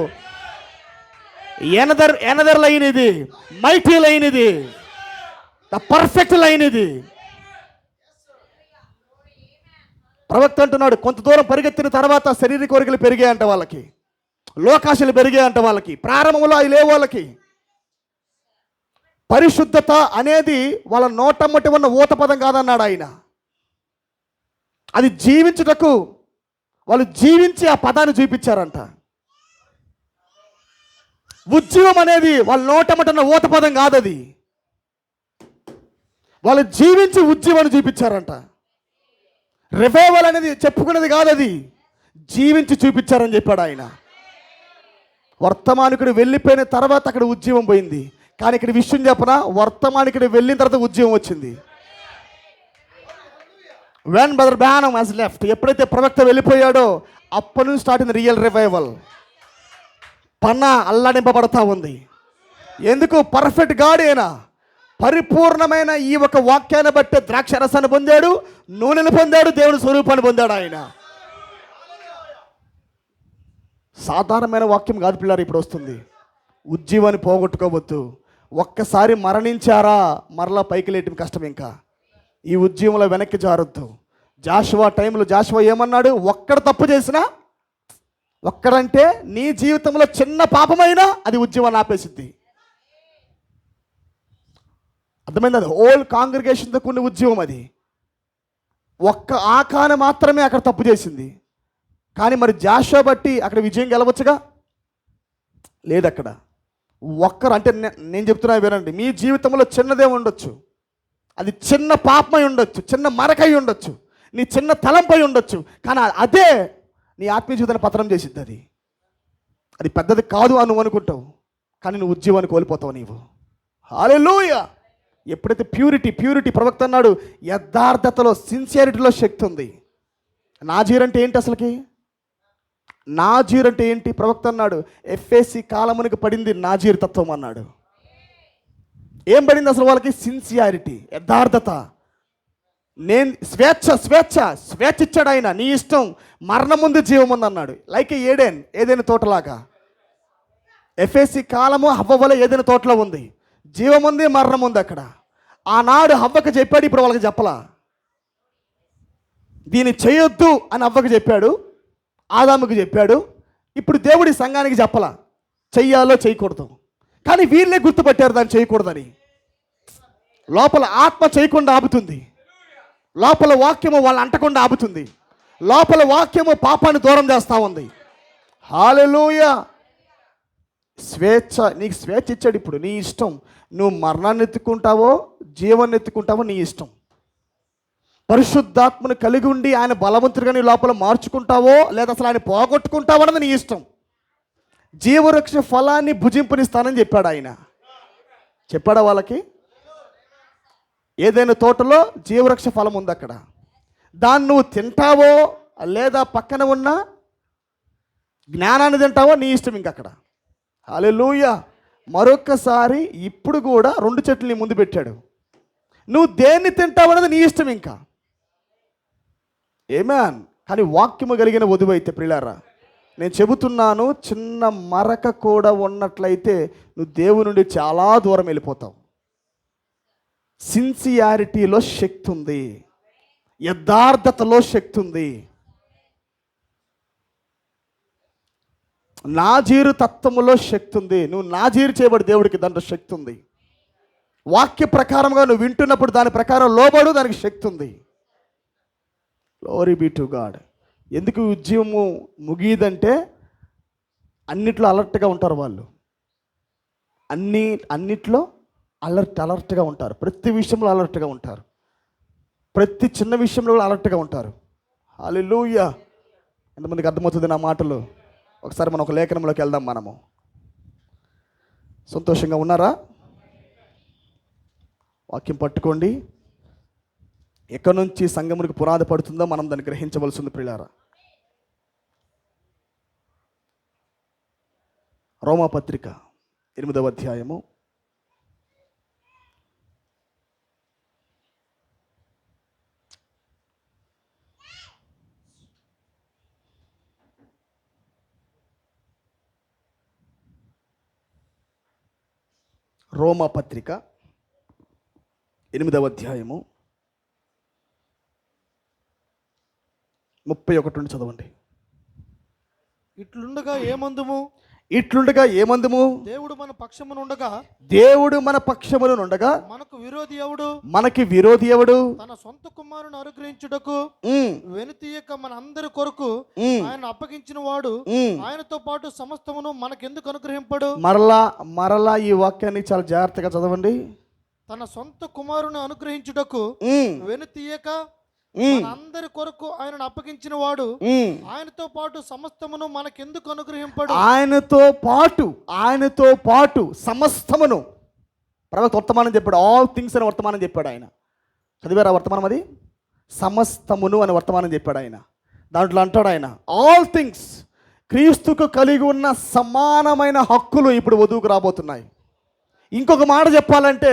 Speaker 1: ఎనదర్ లైన్ ఇది, మైటీ లైన్ ఇది, ద పర్ఫెక్ట్ లైన్ ఇది. ప్రవక్త అంటున్నాడు, కొంత దూరం పరిగెత్తిన తర్వాత శరీర కోరికలు పెరిగాయంట వాళ్ళకి, లోకాశలు పెరిగాయంట వాళ్ళకి, ప్రారంభంలో అవి లేవు వాళ్ళకి. పరిశుద్ధత అనేది వాళ్ళ నోటమ్మటి ఉన్న ఊత పదం కాదన్నాడు ఆయన. అది జీవించుటకు వాళ్ళు జీవించి ఆ పదాన్ని చూపించారంట. ఉజ్జీవం అనేది వాళ్ళ నోటమ్మటి ఉన్న ఊత పదం కాదు, అది వాళ్ళు జీవించి ఉజ్జీవాన్ని చూపించారంట. రివైవల్ అనేది చెప్పుకునేది కాదు, అది జీవించి చూపించారని చెప్పాడు ఆయన. వర్తమానికుడు వెళ్ళిపోయిన తర్వాత అక్కడ ఉజ్జీవం పోయింది, కానీ ఇక్కడ విషయం చెప్పనా, వర్తమానికుడు వెళ్ళిన తర్వాత ఉజ్జీవం వచ్చింది. When brother Branham has left, ఎప్పుడైతే ప్రవక్త వెళ్ళిపోయాడో అప్పటి నుంచి స్టార్ట్ అయింది రియల్ రివైవల్. పన్న అల్లాడింపబడతా ఉంది. ఎందుకు? పర్ఫెక్ట్ గాడ్ అయినా పరిపూర్ణమైన ఈ ఒక వాక్యాన్ని బట్టే ద్రాక్ష రసాన్ని పొందాడు, నూనెను పొందాడు, దేవుని స్వరూపాన్ని పొందాడు ఆయన. సాధారణమైన వాక్యం కాదు పిల్లలు, ఇప్పుడు వస్తుంది. ఉజ్జీవాన్ని పోగొట్టుకోవద్దు. ఒక్కసారి మరణించారా మరలా పైకి లేయటం కష్టం. ఇంకా ఈ ఉజ్జీవంలో వెనక్కి జారొద్దు. జాషువా టైంలో జాషువా ఏమన్నాడు? ఒక్కడ తప్పు చేసినా, ఒక్కడంటే నీ జీవితంలో చిన్న పాపమైనా అది ఉజ్జీవాన్ని ఆపేసిద్ది. అర్థమైంది? అది హోల్ కాంగ్రిగేషన్తో కూడిన ఉద్యమం. అది ఒక్క ఆకాన మాత్రమే అక్కడ తప్పు చేసింది, కానీ మరి జాషువా బట్టి అక్కడ విజయం గెలవచ్చుగా? లేదు. అక్కడ ఒక్కరు అంటే నేను చెప్తున్నా వినండి, మీ జీవితంలో చిన్నదే ఉండొచ్చు, అది చిన్న పాపమై ఉండొచ్చు, చిన్న మరకై ఉండొచ్చు, నీ చిన్న తలంపై ఉండొచ్చు, కానీ అదే నీ ఆత్మీయ జీవితాన్ని పతనం చేసిద్ది. అది పెద్దది కాదు అని నువ్వు అనుకుంటావు, కానీ నువ్వు ఉజ్జీవాన్ని కోల్పోతావు నీవు. హల్లెలూయా. ఎప్పుడైతే ప్యూరిటీ ప్రవక్త అన్నాడు, యథార్థతలో సిన్సియారిటీలో శక్తి ఉంది. నాజీర్ అంటే ఏంటి అసలుకి? నాజీర్ అంటే ఏంటి? ప్రవక్త అన్నాడు, ఎఫ్ఎసి కాలమునికి పడింది నాజీర్ తత్వం అన్నాడు. ఏం పడింది అసలు వాళ్ళకి? సిన్సియారిటీ, యథార్థత. నేను స్వేచ్ఛ ఇచ్చాడు ఆయన. నీ ఇష్టం, మరణం ముందు జీవం ఉంది అన్నాడు. లైక్ ఏదైనా తోటలాగా ఎఫ్ఎసి కాలము హవ్వ వలె ఏదైనా తోటలో ఉంది. జీవం ఉంది, మరణం ఉంది అక్కడ. ఆనాడు హవ్వకు చెప్పాడు, ఇప్పుడు వాళ్ళకి చెప్పలా. దీన్ని చేయొద్దు అని హవ్వకు చెప్పాడు, ఆదాముకు చెప్పాడు. ఇప్పుడు దేవుడి సంఘానికి చెప్పలా, చెయ్యాలో చేయకూడదు. కానీ వీళ్ళే గుర్తుపట్టారు దాన్ని చేయకూడదని. లోపల ఆత్మ చేయకుండా ఆపుతుంది, లోపల వాక్యము వాళ్ళు అంటకుండా ఆపుతుంది, లోపల వాక్యము పాపాన్ని దూరం చేస్తూ ఉంది. హల్లెలూయా. నీకు స్వేచ్ఛ ఇచ్చాడు. ఇప్పుడు నీ ఇష్టం, నువ్వు మరణాన్ని ఎత్తుకుంటావో జీవాన్ని ఎత్తుకుంటావో నీ ఇష్టం. పరిశుద్ధాత్మను కలిగి ఉండి ఆయన బలవంతుడిగా నీ లోపల మార్చుకుంటావో లేదా అసలు ఆయన పోగొట్టుకుంటావో అన్నది నీ ఇష్టం. జీవవృక్ష ఫలాన్ని భుజింపనిస్తానని చెప్పాడు ఆయన. చెప్పాడా వాళ్ళకి? ఏదైనా తోటలో జీవవృక్ష ఫలం ఉంది అక్కడ, దాన్ని నువ్వు తింటావో లేదా పక్కన ఉన్న జ్ఞానాన్ని తింటావో నీ ఇష్టం. ఇంకక్కడ హల్లెలూయా. మరొకసారి ఇప్పుడు కూడా 2 చెట్లు నీ ముందు పెట్టాడు, నువ్వు దేన్ని తింటావు అనేది నీ ఇష్టం. ఇంకా ఏమేన్. కానీ వాక్యము కలిగిన వధువైతే ప్రియులారా, నేను చెబుతున్నాను, చిన్న మరక కూడా ఉన్నట్లయితే నువ్వు దేవుని నుండి చాలా దూరం వెళ్ళిపోతావు. సిన్సియారిటీలో శక్తి ఉంది, యథార్థతలో శక్తి ఉంది. నాజీరు తత్వములో శక్తి ఉంది. నువ్వు నాజీరు చేయబడి దేవుడికి దాంట్లో శక్తి ఉంది. వాక్య ప్రకారంగా నువ్వు వింటున్నప్పుడు దాని ప్రకారం లోబడు, దానికి శక్తి ఉంది. Glory be to God.
Speaker 2: ఎందుకు ఉద్యమము ముగియదంటే అన్నిట్లో అలర్ట్గా ఉంటారు వాళ్ళు. అన్నిట్లో అలర్ట్గా ఉంటారు. ప్రతి విషయంలో అలర్ట్గా ఉంటారు. ప్రతి చిన్న విషయంలో కూడా అలర్ట్గా ఉంటారు. హల్లెలూయా. ఎంతమందికి అర్థమవుతుంది నా మాటలు? ఒకసారి మనం ఒక లేఖనంలోకి వెళ్దాం. మనము సంతోషంగా ఉన్నారా? వాక్యం పట్టుకోండి. ఎక్కడి నుంచి సంఘమునికి పునాది పడుతుందో మనం దాన్ని గ్రహించవలసింది ప్రియులారా. రోమాపత్రిక 8వ అధ్యాయము రోమాపత్రిక 8వ అధ్యాయము 31 నుండి చదవండి.
Speaker 3: ఇట్లుండగా ఏమందుము? దేవుడు మన పక్షమునుండగా మనకి విరోధి ఎవడు? తన సొంత కుమారుని అనుగ్రహించుటకు వెనుతీయక మన అందరి కొరకు ఆయన అప్పగించిన వాడు ఆయనతో పాటు సమస్తమును మనకెందుకు అనుగ్రహింపడు?
Speaker 2: మరలా ఈ వాక్యాన్ని చాలా జాగ్రత్తగా చదవండి.
Speaker 3: తన సొంత కుమారుని అనుగ్రహించుటకు వెనుతీయక అందరి కొరకు ఆయనను అప్పగించిన వాడు ఆయనతో పాటు సమస్తమును మనకెందుకు అనుగ్రహింపడు? ఆయనతో పాటు సమస్తమును. ప్రవక్త వర్తమానం చెప్పాడు. ఆల్ థింగ్స్ అని వర్తమానం చెప్పాడు ఆయన. చదివారా వర్తమానం? అది సమస్తమును అని వర్తమానం చెప్పాడు ఆయన. దాంట్లో అంటాడు ఆయన ఆల్ థింగ్స్. క్రీస్తుకు కలిగి ఉన్న సమానమైన హక్కులు ఇప్పుడు వధువుకు రాబోతున్నాయి. ఇంకొక మాట చెప్పాలంటే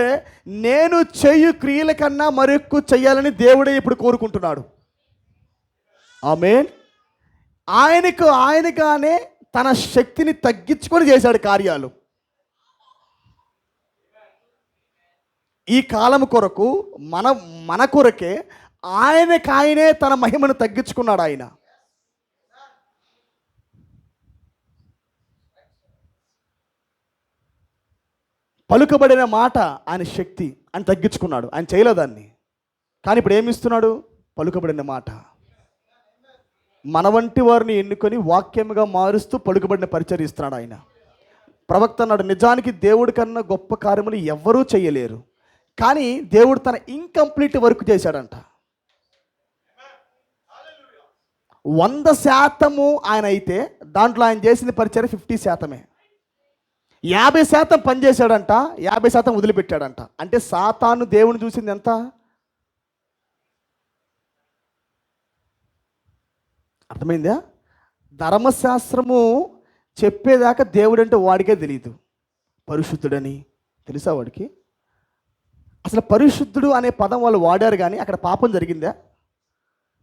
Speaker 3: నేను చేయు క్రియల కన్నా మరెక్కువ చెయ్యాలని దేవుడే ఇప్పుడు కోరుకుంటున్నాడు. ఆమేన్. ఆయనగానే తన శక్తిని తగ్గించుకొని చేశాడు కార్యాలు. ఈ కాలం కొరకు మన కొరకే ఆయనే తన మహిమను తగ్గించుకున్నాడు ఆయన. పలుకబడిన మాట ఆయన శక్తి అని తగ్గించుకున్నాడు. ఆయన చేయలేదాన్ని. కానీ ఇప్పుడు ఏమిస్తున్నాడు? పలుకబడిన మాట మన వంటి వారిని ఎన్నుకొని వాక్యముగా మారుస్తూ పలుకబడిన పరిచర్య ఇస్తున్నాడు ఆయన. ప్రవక్త అన్నాడు, నిజానికి దేవుడి కన్నా గొప్ప కార్యములు ఎవ్వరూ చేయలేరు, కానీ దేవుడు తన ఇంకంప్లీట్ వర్క్ చేశాడంట. 100% ఆయన అయితే దాంట్లో ఆయన చేసిన పరిచర్య 50%. 50% పనిచేశాడంట, 50% వదిలిపెట్టాడంట. అంటే సాతాను దేవుని చూసింది ఎంత? అర్థమైందా? ధర్మశాస్త్రము చెప్పేదాకా దేవుడు అంటే వాడికే తెలియదు. పరిశుద్ధుడని తెలుసా వాడికి? అసలు పరిశుద్ధుడు అనే పదం వాళ్ళు వాడారు, కానీ అక్కడ పాపం జరిగిందా?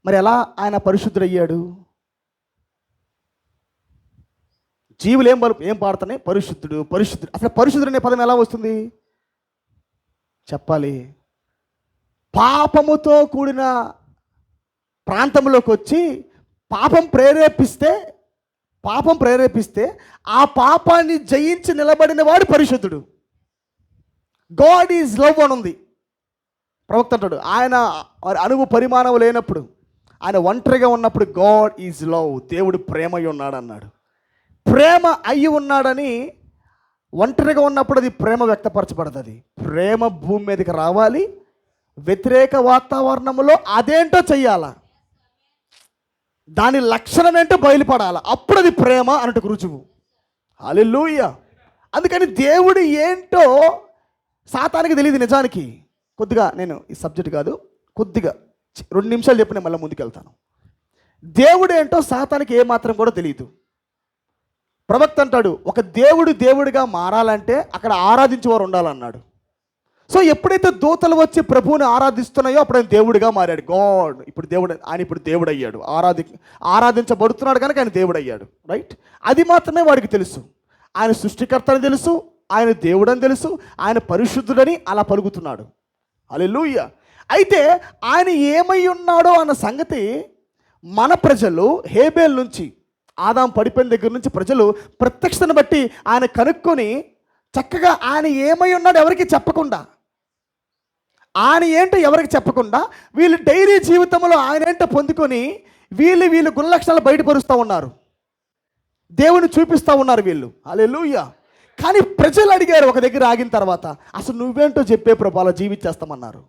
Speaker 3: మరి ఎలా ఆయన పరిశుద్ధుడు అయ్యాడు? జీవులు ఏం పాడుతున్నాయి? పరిశుద్ధుడు పరిశుద్ధుడు. అసలు పరిశుద్ధుడు అనే పదం ఎలా వస్తుంది చెప్పాలి? పాపముతో కూడిన ప్రాంతంలోకి వచ్చి పాపం ప్రేరేపిస్తే ఆ పాపాన్ని జయించి నిలబడిన వాడు పరిశుద్ధుడు. గాడ్ ఈజ్ లవ్ అని ఉంది. ప్రవక్త అంటాడు, ఆయన అణువు పరిమాణం లేనప్పుడు, ఆయన ఒంటరిగా ఉన్నప్పుడు గాడ్ ఈజ్ లవ్, దేవుడు ప్రేమ అయి ఉన్నాడు అన్నాడు. ప్రేమ అయి ఉన్నాడని ఒంటరిగా ఉన్నప్పుడు అది ప్రేమ వ్యక్తపరచబడదు. అది ప్రేమ భూమి మీదకి రావాలి, వ్యతిరేక వాతావరణంలో అదేంటో చెయ్యాలా, దాని లక్షణం ఏంటో బయలుపడాలి, అప్పుడు అది ప్రేమ అన్నట్టు రుజువు. హల్లెలూయా. అందుకని దేవుడు ఏంటో సాతానికి తెలియదు నిజానికి. కొద్దిగా నేను ఈ సబ్జెక్ట్ కాదు, కొద్దిగా 2 నిమిషాలు చెప్పి నేను మళ్ళీ ముందుకు వెళ్తాను. దేవుడు ఏంటో సాతానికి ఏమాత్రం కూడా తెలియదు. ప్రవక్త అంటాడు, ఒక దేవుడిగా మారాలంటే అక్కడ ఆరాధించేవారు ఉండాలన్నాడు. సో ఎప్పుడైతే దూతలు వచ్చి ప్రభువుని ఆరాధిస్తున్నాయో అప్పుడు ఆయన దేవుడిగా మారాడు. గాడ్ ఇప్పుడు దేవుడు అయ్యాడు. ఆరాధించబడుతున్నాడు కనుక ఆయన దేవుడు అయ్యాడు. రైట్? అది మాత్రమే వాడికి తెలుసు. ఆయన సృష్టికర్త అని తెలుసు, ఆయన దేవుడు అని తెలుసు, ఆయన పరిశుద్ధుడని అలా పలుకుతున్నాడు. హల్లెలూయా. అయితే ఆయన ఏమై ఉన్నాడో అన్న సంగతి మన ప్రజలు హేబేల్ నుంచి, ఆదాం పడిపోయిన దగ్గర నుంచి ప్రజలు ప్రత్యక్షతను బట్టి ఆయన కనుక్కొని చక్కగా ఆయన ఏమై ఉన్నాడో ఎవరికి చెప్పకుండా, ఆయన ఏంటో ఎవరికి చెప్పకుండా, వీళ్ళు డైలీ జీవితంలో ఆయన ఏంటో పొందుకొని
Speaker 1: వీళ్ళు గుణలక్షణాలు బయటపరుస్తూ ఉన్నారు, దేవుని చూపిస్తూ ఉన్నారు వీళ్ళు. హల్లెలూయా. కానీ ప్రజలు అడిగారు ఒక దగ్గర ఆగిన తర్వాత, అసలు నువ్వేంటో చెప్పే ప్రభు, అలా జీవించేస్తామన్నారు.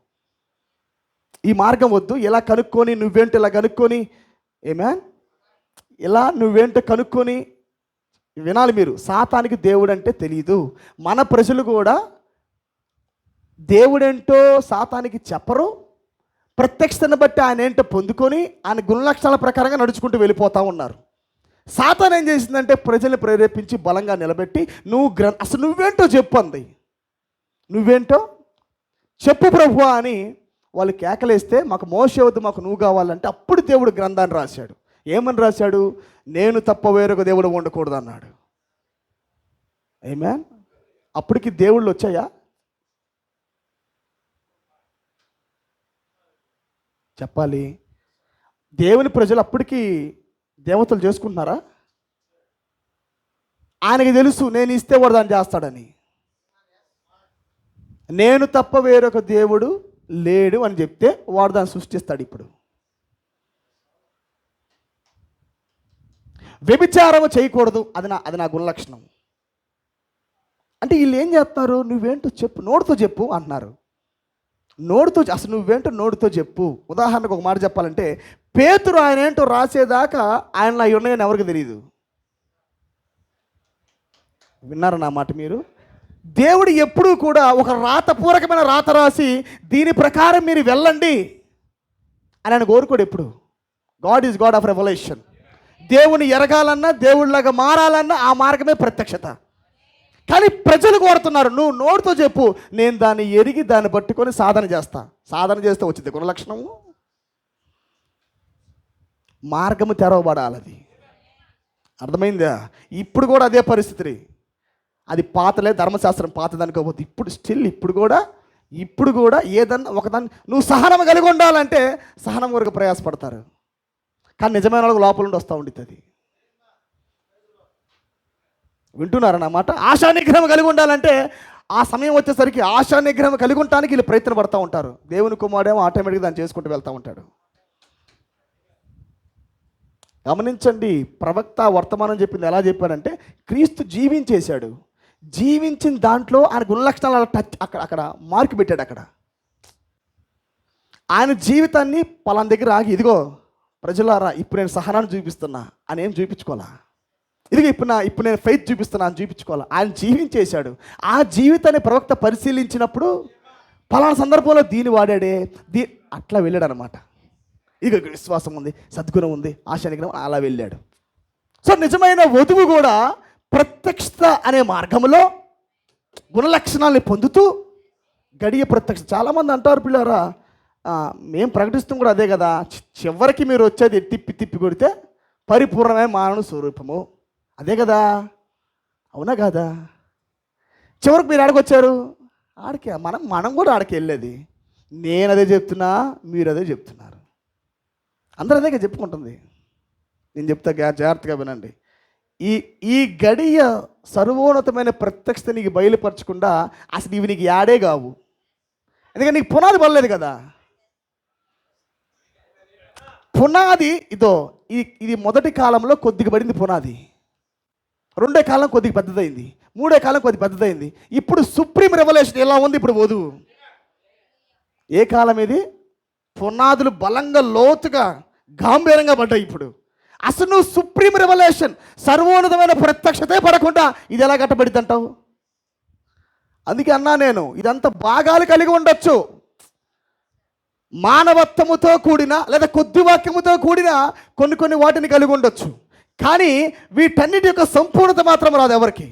Speaker 1: ఈ మార్గం వద్దు, ఇలా కనుక్కొని నువ్వేంటో ఇలా కనుక్కొని, ఏమేన్ ఇలా నువ్వేంటో కనుక్కొని వినాలి మీరు. సాతానికి దేవుడు అంటే తెలియదు. మన ప్రజలు కూడా దేవుడేంటో సాతానికి చెప్పరు, ప్రత్యక్షతను బట్టి ఆయన ఏంటో పొందుకొని ఆయన గుణలక్షణాల ప్రకారంగా నడుచుకుంటూ వెళ్ళిపోతూ ఉన్నారు. సాతాన్ ఏం చేసిందంటే ప్రజల్ని ప్రేరేపించి బలంగా నిలబెట్టి అసలు నువ్వేంటో చెప్పు అంది. నువ్వేంటో చెప్పు ప్రభువా అని వాళ్ళు కేకలేస్తే, మాకు మోషే వద్దు, మాకు నువ్వు కావాలంటే అప్పుడు దేవుడు గ్రంథాన్ని రాశాడు. ఏమని రాశాడు? నేను తప్ప వేరొక దేవుడు ఉండకూడదు అన్నాడు. ఆమేన్. అప్పటికి దేవుళ్ళు వచ్చాయా? చెప్పాలి. దేవుని ప్రజలు అప్పటికి దేవతలు చేసుకుంటున్నారా? ఆయనకి తెలుసు నేను ఇస్తే వాడు దాన్ని చేస్తాడని. నేను తప్ప వేరొక దేవుడు లేడు అని చెప్తే వాడు దాన్ని సృష్టిస్తాడు. ఇప్పుడు వ్యభిచారం చేయకూడదు, అది నా గుణలక్షణం అంటే వీళ్ళు ఏం చేస్తున్నారు? నువ్వేంటో చెప్పు, నోటితో చెప్పు అంటున్నారు. నోటితో అసలు నువ్వేంటో నోటితో చెప్పు. ఉదాహరణకు ఒక మాట చెప్పాలంటే, పేతురు ఆయన ఏంటో రాసేదాకా ఆయన అవి ఉన్నాయని ఎవరికి తెలియదు. విన్నారా నా మాట మీరు? దేవుడు ఎప్పుడూ కూడా ఒక రాతపూర్వకమైన రాత రాసి దీని ప్రకారం మీరు వెళ్ళండి అని ఆయన కోరుకోడు ఎప్పుడు. God is God of revolution. దేవుని ఎరగాలన్నా, దేవుడిలాగా మారాలన్నా ఆ మార్గమే ప్రత్యక్షత. కానీ ప్రజలు కోరుతున్నారు, నువ్వు నోటితో చెప్పు, నేను దాన్ని ఎరిగి దాన్ని పట్టుకొని సాధన చేస్తా. సాధన చేస్తే వచ్చింది గుణలక్షణము. మార్గము తెరవబడాలి. అది అర్థమైందా? ఇప్పుడు కూడా అదే పరిస్థితి. అది పాతలే, ధర్మశాస్త్రం పాతదనుకోకపోతే ఇప్పుడు కూడా ఏదన్నా ఒకదాన్ని నువ్వు సహనం కలిగి ఉండాలంటే సహనం వరకు ప్రయాసపడతారు. కానీ నిజమైన వాళ్ళకి లోపల నుండి వస్తూ ఉండిద్ది. అది వింటున్నారన్నమాట. ఆశా నిగ్రహం కలిగి ఉండాలంటే ఆ సమయం వచ్చేసరికి ఆశా నిగ్రహం కలిగి ఉండటానికి వీళ్ళు ప్రయత్నం పడుతూ ఉంటారు. దేవుని కుమారుడేమో ఆటోమేటిక్గా దాన్ని చేసుకుంటూ వెళ్తూ ఉంటాడు. గమనించండి, ప్రవక్త వర్తమానం చెప్పింది ఎలా చెప్పాడంటే, క్రీస్తు జీవించేశాడు, జీవించిన దాంట్లో ఆయన గుణలక్షణాలు టచ్ అక్కడ మార్కు పెట్టాడు. అక్కడ ఆయన జీవితాన్ని పలానా దగ్గర ఆగి, ఇదిగో ప్రజలారా ఇప్పుడు నేను సహనాన్ని చూపిస్తున్నా అని ఏం చూపించుకోవాలా, ఇదిగో ఇప్పుడు నేను ఫెయిత్ చూపిస్తున్నా అని చూపించుకోవాలా. ఆయన జీవించేశాడు. ఆ జీవితాన్ని ప్రవక్త పరిశీలించినప్పుడు పలానా సందర్భంలో దీన్ని వాడాడే, అట్లా వెళ్ళాడు అనమాట. ఇక విశ్వాసం ఉంది, సద్గుణం ఉంది, ఆశా నిగ్రహం, అలా వెళ్ళాడు. సో నిజమైన వధువు కూడా ప్రత్యక్షత అనే మార్గంలో గుణలక్షణాలని పొందుతూ గడియ ప్రత్యక్ష. చాలామంది అంటారు, పిల్లరా మేము ప్రకటిస్తాం కూడా అదే కదా, చివరికి మీరు వచ్చేది తిప్పి కొడితే పరిపూర్ణమైన మానవ స్వరూపము, అదే కదా, అవునా కాదా? చివరికి మీరు ఆడకొచ్చారు, ఆడికి మనం కూడా ఆడికి వెళ్ళేది. నేను అదే చెప్తున్నా, మీరు అదే చెప్తున్నారు, అందరూ అదే చెప్పుకుంటుంది. నేను చెప్తా జాగ్రత్తగా వినండి. ఈ గడియ సర్వోన్నతమైన ప్రత్యక్షత నీకు బయలుపరచకుండా అసలు ఇవి నీకు యాడే కావు. ఎందుకంటే నీకు పునాది పడలేదు కదా. పునాది ఇది మొదటి కాలంలో కొద్దిగా పడింది పునాది, రెండో కాలం కొద్దిగా పెద్దదైంది, మూడో కాలం కొద్దిగా పెద్దదైంది. ఇప్పుడు సుప్రీం రెవల్యూషన్ ఎలా ఉంది ఇప్పుడు వధువు. ఏ కాలం ఇది? పునాదులు బలంగా లోతుగా గాంభీరంగా పడ్డాయి. ఇప్పుడు అసలు నువ్వు సుప్రీం రెవల్యూషన్ సర్వోన్నతమైన ప్రత్యక్షతే పడకుండా ఇది ఎలా కట్టబడిద్ది అంటావు? అందుకే అన్నా నేను, ఇదంతా భాగాలు కలిగి ఉండొచ్చు, మానవత్వముతో కూడిన లేదా కొద్ది వాక్యముతో కూడిన కొన్ని వాటిని కలిగి ఉండొచ్చు. కానీ వీటన్నిటి యొక్క సంపూర్ణత మాత్రం రాదు ఎవరికి.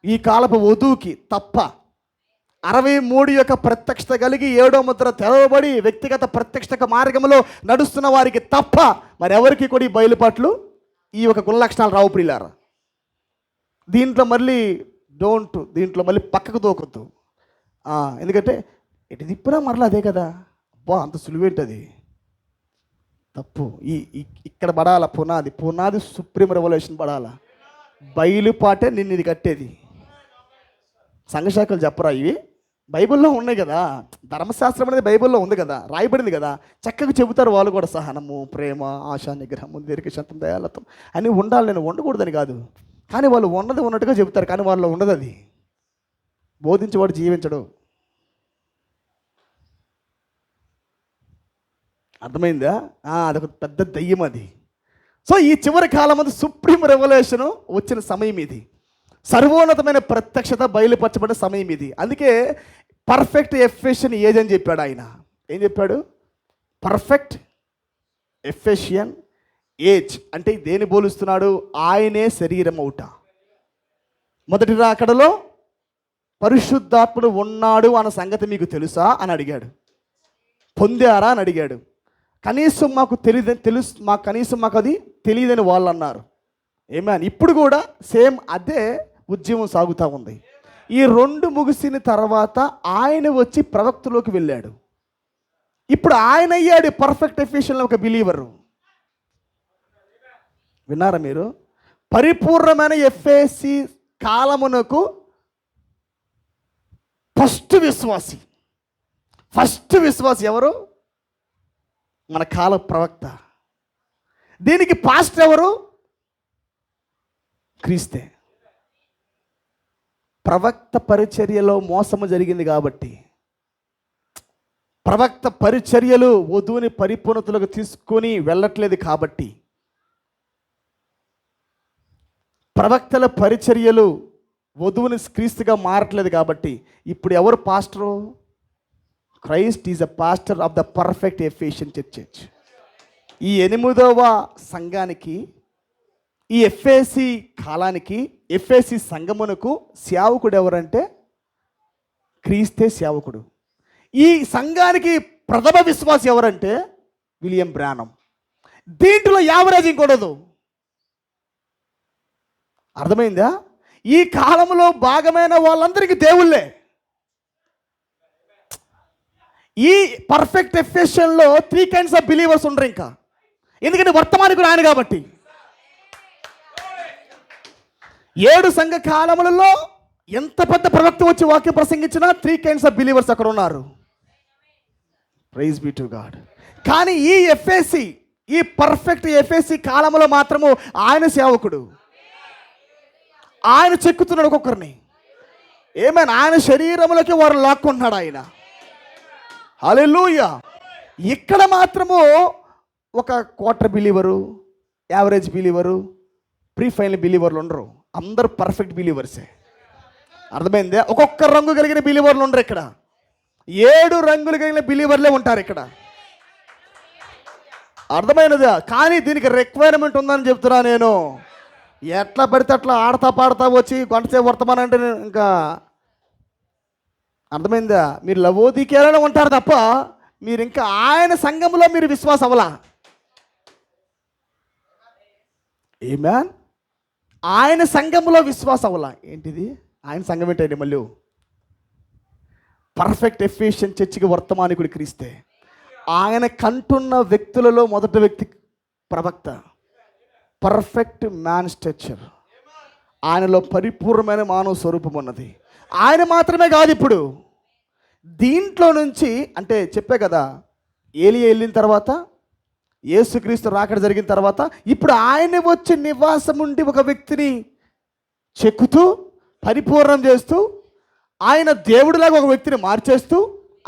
Speaker 1: ఈ కాలపు వధువుకి తప్ప 63 యొక్క ప్రత్యక్షత కలిగి 7వ ముద్ర తెరవబడి వ్యక్తిగత ప్రత్యక్షత మార్గంలో నడుస్తున్న వారికి తప్ప మరెవరికి కూడా ఈ బయలుపాట్లు, ఈ యొక్క గుణలక్షణాలు రావు ప్రియులారా. దీంట్లో మళ్ళీ పక్కకు దూకొద్దు. ఎందుకంటే ఇటు తిప్పినా మరలా అదే కదా, అబ్బా అంత సులువేంటది, తప్పు. ఇక్కడ పడాల పునాది సుప్రీం రెవల్యూషన్ పడాల. బయలుపాటే నిన్ను ఇది కట్టేది. సంఘశాఖలు చెప్పరా ఇవి?
Speaker 2: బైబిల్లో ఉన్నాయి కదా, ధర్మశాస్త్రం అనేది బైబిల్లో ఉంది కదా, రాయబడింది కదా. చక్కగా చెబుతారు వాళ్ళు కూడా, సహనము, ప్రేమ, ఆశ, నిగ్రహము, దీర్ఘశాంతం, దయాలత్వం అని ఉండాలి. నేను ఉండకూడదని కాదు, కానీ వాళ్ళు ఉన్నది ఉన్నట్టుగా చెబుతారు, కానీ వాళ్ళలో ఉండదు. అది బోధించేవాడు జీవించడు. అర్థమైందా? అదొక పెద్ద దయ్యం అది. సో ఈ చివరి కాలం అంతా సుప్రీం రెవల్యూషన్ వచ్చిన సమయం ఇది. సర్వోన్నతమైన ప్రత్యక్షత బయలుపరచబడిన సమయం ఇది. అందుకే పర్ఫెక్ట్ ఎఫెషన్ ఏజ్ అని చెప్పాడు ఆయన. ఏం చెప్పాడు? పర్ఫెక్ట్ ఎఫెషియన్ ఏజ్ అంటే దేని పోలుస్తున్నాడు? ఆయనే శరీరం అవుట. మొదటి రాకడలో పరిశుద్ధాత్ముడు ఉన్నాడు అన్న సంగతి మీకు తెలుసా అని అడిగాడు. పొందారా అని అడిగాడు. కనీసం మాకు కనీసం మాకు అది తెలియదని వాళ్ళు అన్నారు. ఏమని? ఇప్పుడు కూడా సేమ్ అదే ఉద్యమం సాగుతూ ఉంది. ఈ రెండు ముగిసిన తర్వాత ఆయన వచ్చి ప్రవక్తలోకి వెళ్ళాడు. ఇప్పుడు ఆయన అయ్యాడు పర్ఫెక్ట్ ఎఫిషియన్లో ఒక బిలీవరు. విన్నారా మీరు? పరిపూర్ణమైన ఎఫ్ఏసి కాలమునకు ఫస్ట్ విశ్వాసి ఎవరు? మన కాల ప్రవక్త. దీనికి పాస్ట్ ఎవరు? క్రీస్తే. ప్రవక్త పరిచర్యలో మోసము జరిగింది కాబట్టి, ప్రవక్త పరిచర్యలు వధువుని పరిపూర్ణతలకు తీసుకొని వెళ్ళట్లేదు కాబట్టి, ప్రవక్తల పరిచర్యలు వధువుని క్రీస్తుగా మారట్లేదు కాబట్టి, ఇప్పుడు ఎవరు pastor? Christ is a pastor of the perfect Ephesian church. ఈ 8వ సంఘానికి, ఈ ఎఫ్ఏసి కాలానికి, ఎఫ్ఏసి సంఘమునకు సేవకుడు ఎవరంటే క్రీస్తే సేవకుడు. ఈ సంఘానికి ప్రథమ విశ్వాసి ఎవరంటే విలియం బ్రానమ్. దీంట్లో యావరేజింగ్ కూడదు. అర్థమైందా? ఈ కాలంలో భాగమైన వాళ్ళందరికీ దేవుళ్ళే. ఈ పర్ఫెక్ట్ ఎఫెషన్లో 3 kinds ఆఫ్ బిలీవర్స్ ఉండరు ఇంకా. ఎందుకంటే వర్తమానికుడు ఆయన కాబట్టి. 7 సంఘ కాలములలో ఎంత పెద్ద ప్రవక్త వచ్చి వాక్యం ప్రసంగించినా 3 kinds ఆఫ్ బిలీవర్స్ అక్కడ ఉన్నారు. Praise be to God. కానీ ఈ ఎఫ్ఏసి, ఈ పర్ఫెక్ట్ ఎఫ్ఏసి కాలంలో మాత్రము ఆయన సేవకుడు. ఆయన చెక్కుతున్నాడు ఒక్కొక్కరిని. ఏమైనా ఆయన శరీరములకి వారు లాక్కుంటున్నాడు ఆయన. హల్లెలూయా. ఇక్కడ మాత్రము ఒక quarter believer, average believer, pre final బిలీవర్లు ఉండరు. అందరూ పర్ఫెక్ట్ బిలీవర్సే. అర్థమైందే? ఒక్కొక్క రంగు కలిగిన బిలీవర్లు ఉండరు ఇక్కడ. 7 రంగులు కలిగిన బిలీవర్లే ఉంటారు ఇక్కడ. అర్థమైనదా? కానీ దీనికి రిక్వైర్మెంట్ ఉందని చెప్తున్నా నేను. ఎట్లా పడితే అట్లా ఆడతా పాడతా వచ్చి కొంతసేపు వర్తమానంటే ఇంకా అర్థమైందా? మీరు లవోదికేయాలని ఉంటారు తప్ప మీరు ఇంకా ఆయన సంఘంలో మీరు విశ్వాసం అవ్వలా. ఆమేన్. ఆయన సంఘంలో విశ్వాసం అవ్వలా. ఏంటిది? ఆయన సంఘం ఏంటండి? మళ్ళీ పర్ఫెక్ట్ ఎఫిషియన్ చర్చికి వర్తమానికుడు క్రీస్తే. ఆయన కంటున్న వ్యక్తులలో మొదటి వ్యక్తి ప్రవక్త. Perfect man structure. ఆయనలో పరిపూర్ణమైన మానవ స్వరూపం ఉన్నది. ఆయన మాత్రమే కాదు, ఇప్పుడు దీంట్లో నుంచి అంటే చెప్పే కదా, ఏలియా వెళ్ళిన తర్వాత, యేసుక్రీస్తు రాకడ జరిగిన తర్వాత, ఇప్పుడు ఆయన వచ్చి నివాసం ఉండి ఒక వ్యక్తిని చెక్కుతూ పరిపూర్ణం చేస్తూ, ఆయన దేవుడిలాగా ఒక వ్యక్తిని మార్చేస్తూ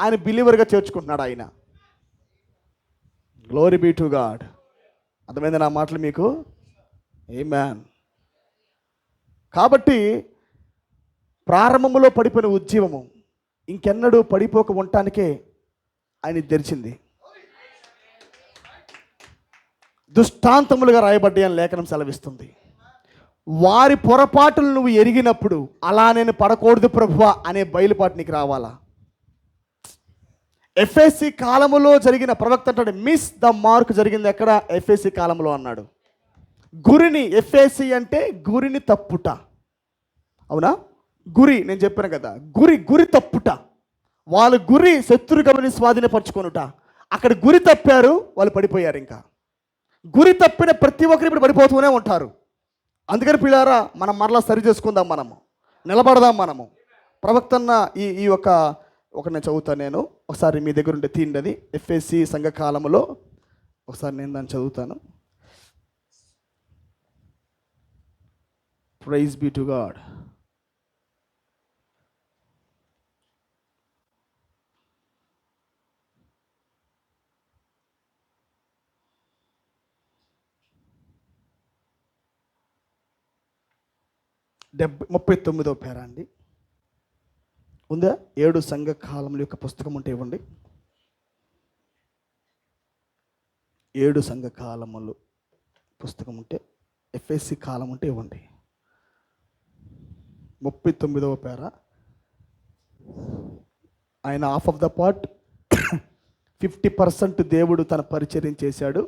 Speaker 2: ఆయన బిలీవర్గా చేర్చుకుంటున్నాడు ఆయన. Glory be to God. అర్థమైంది నా మాటలు మీకు? ఆమేన్. కాబట్టి ప్రారంభంలో పడిపోయిన ఉద్యమము ఇంకెన్నడూ పడిపోక ఉండటానికే ఆయన తెరిచింది. దృష్టాంతములుగా రాయబడ్డాయి అని లేఖనం సెలవిస్తుంది. వారి పొరపాటులు నువ్వు ఎరిగినప్పుడు అలా నేను పడకూడదు ప్రభువా అనే బయలుపాటు నీకు రావాలా. ఎఫ్ఎస్సి కాలములో జరిగిన ప్రవక్త అంటాడు, మిస్ ద మార్క్ జరిగింది ఎక్కడ? ఎఫ్ఎస్సి కాలంలో అన్నాడు. గురిని, ఎఫ్ఎస్సి అంటే గురిని తప్పుట. అవునా? గురి నేను చెప్పాను కదా, గురి తప్పుట. వాళ్ళ గురి శత్రుగమని స్వాధీనపరచుకొనుట. అక్కడ గురి తప్పారు, వాళ్ళు పడిపోయారు. ఇంకా గురి తప్పిన ప్రతి ఒక్కరు ఇప్పుడు పడిపోతూనే ఉంటారు. అందుకని పిల్లారా, మనం మరలా సరి చేసుకుందాం, మనము నిలబడదాం. మనము ప్రవక్తన్న ఈ యొక్క
Speaker 1: నేను చదువుతాను. నేను ఒకసారి మీ దగ్గర ఉంటే తీయండి అది. ఎఫ్ఎస్సి సంఘకాలములో ఒకసారి నేను దాన్ని చదువుతాను. Praise be to God. డెబ్బై 39వ పేరా అండి ఉందా? 7 సంఘ కాలముల యొక్క పుస్తకం ఉంటే ఇవ్వండి. 7 సంఘ కాలములు పుస్తకం ఉంటే, ఎఫ్ఎస్సి కాలం ఉంటే ఇవ్వండి. 39వ పేరా. ఆయన హాఫ్ ఆఫ్ ద పార్ట్ 50% దేవుడు తన పరిచర్యం చేశాడు.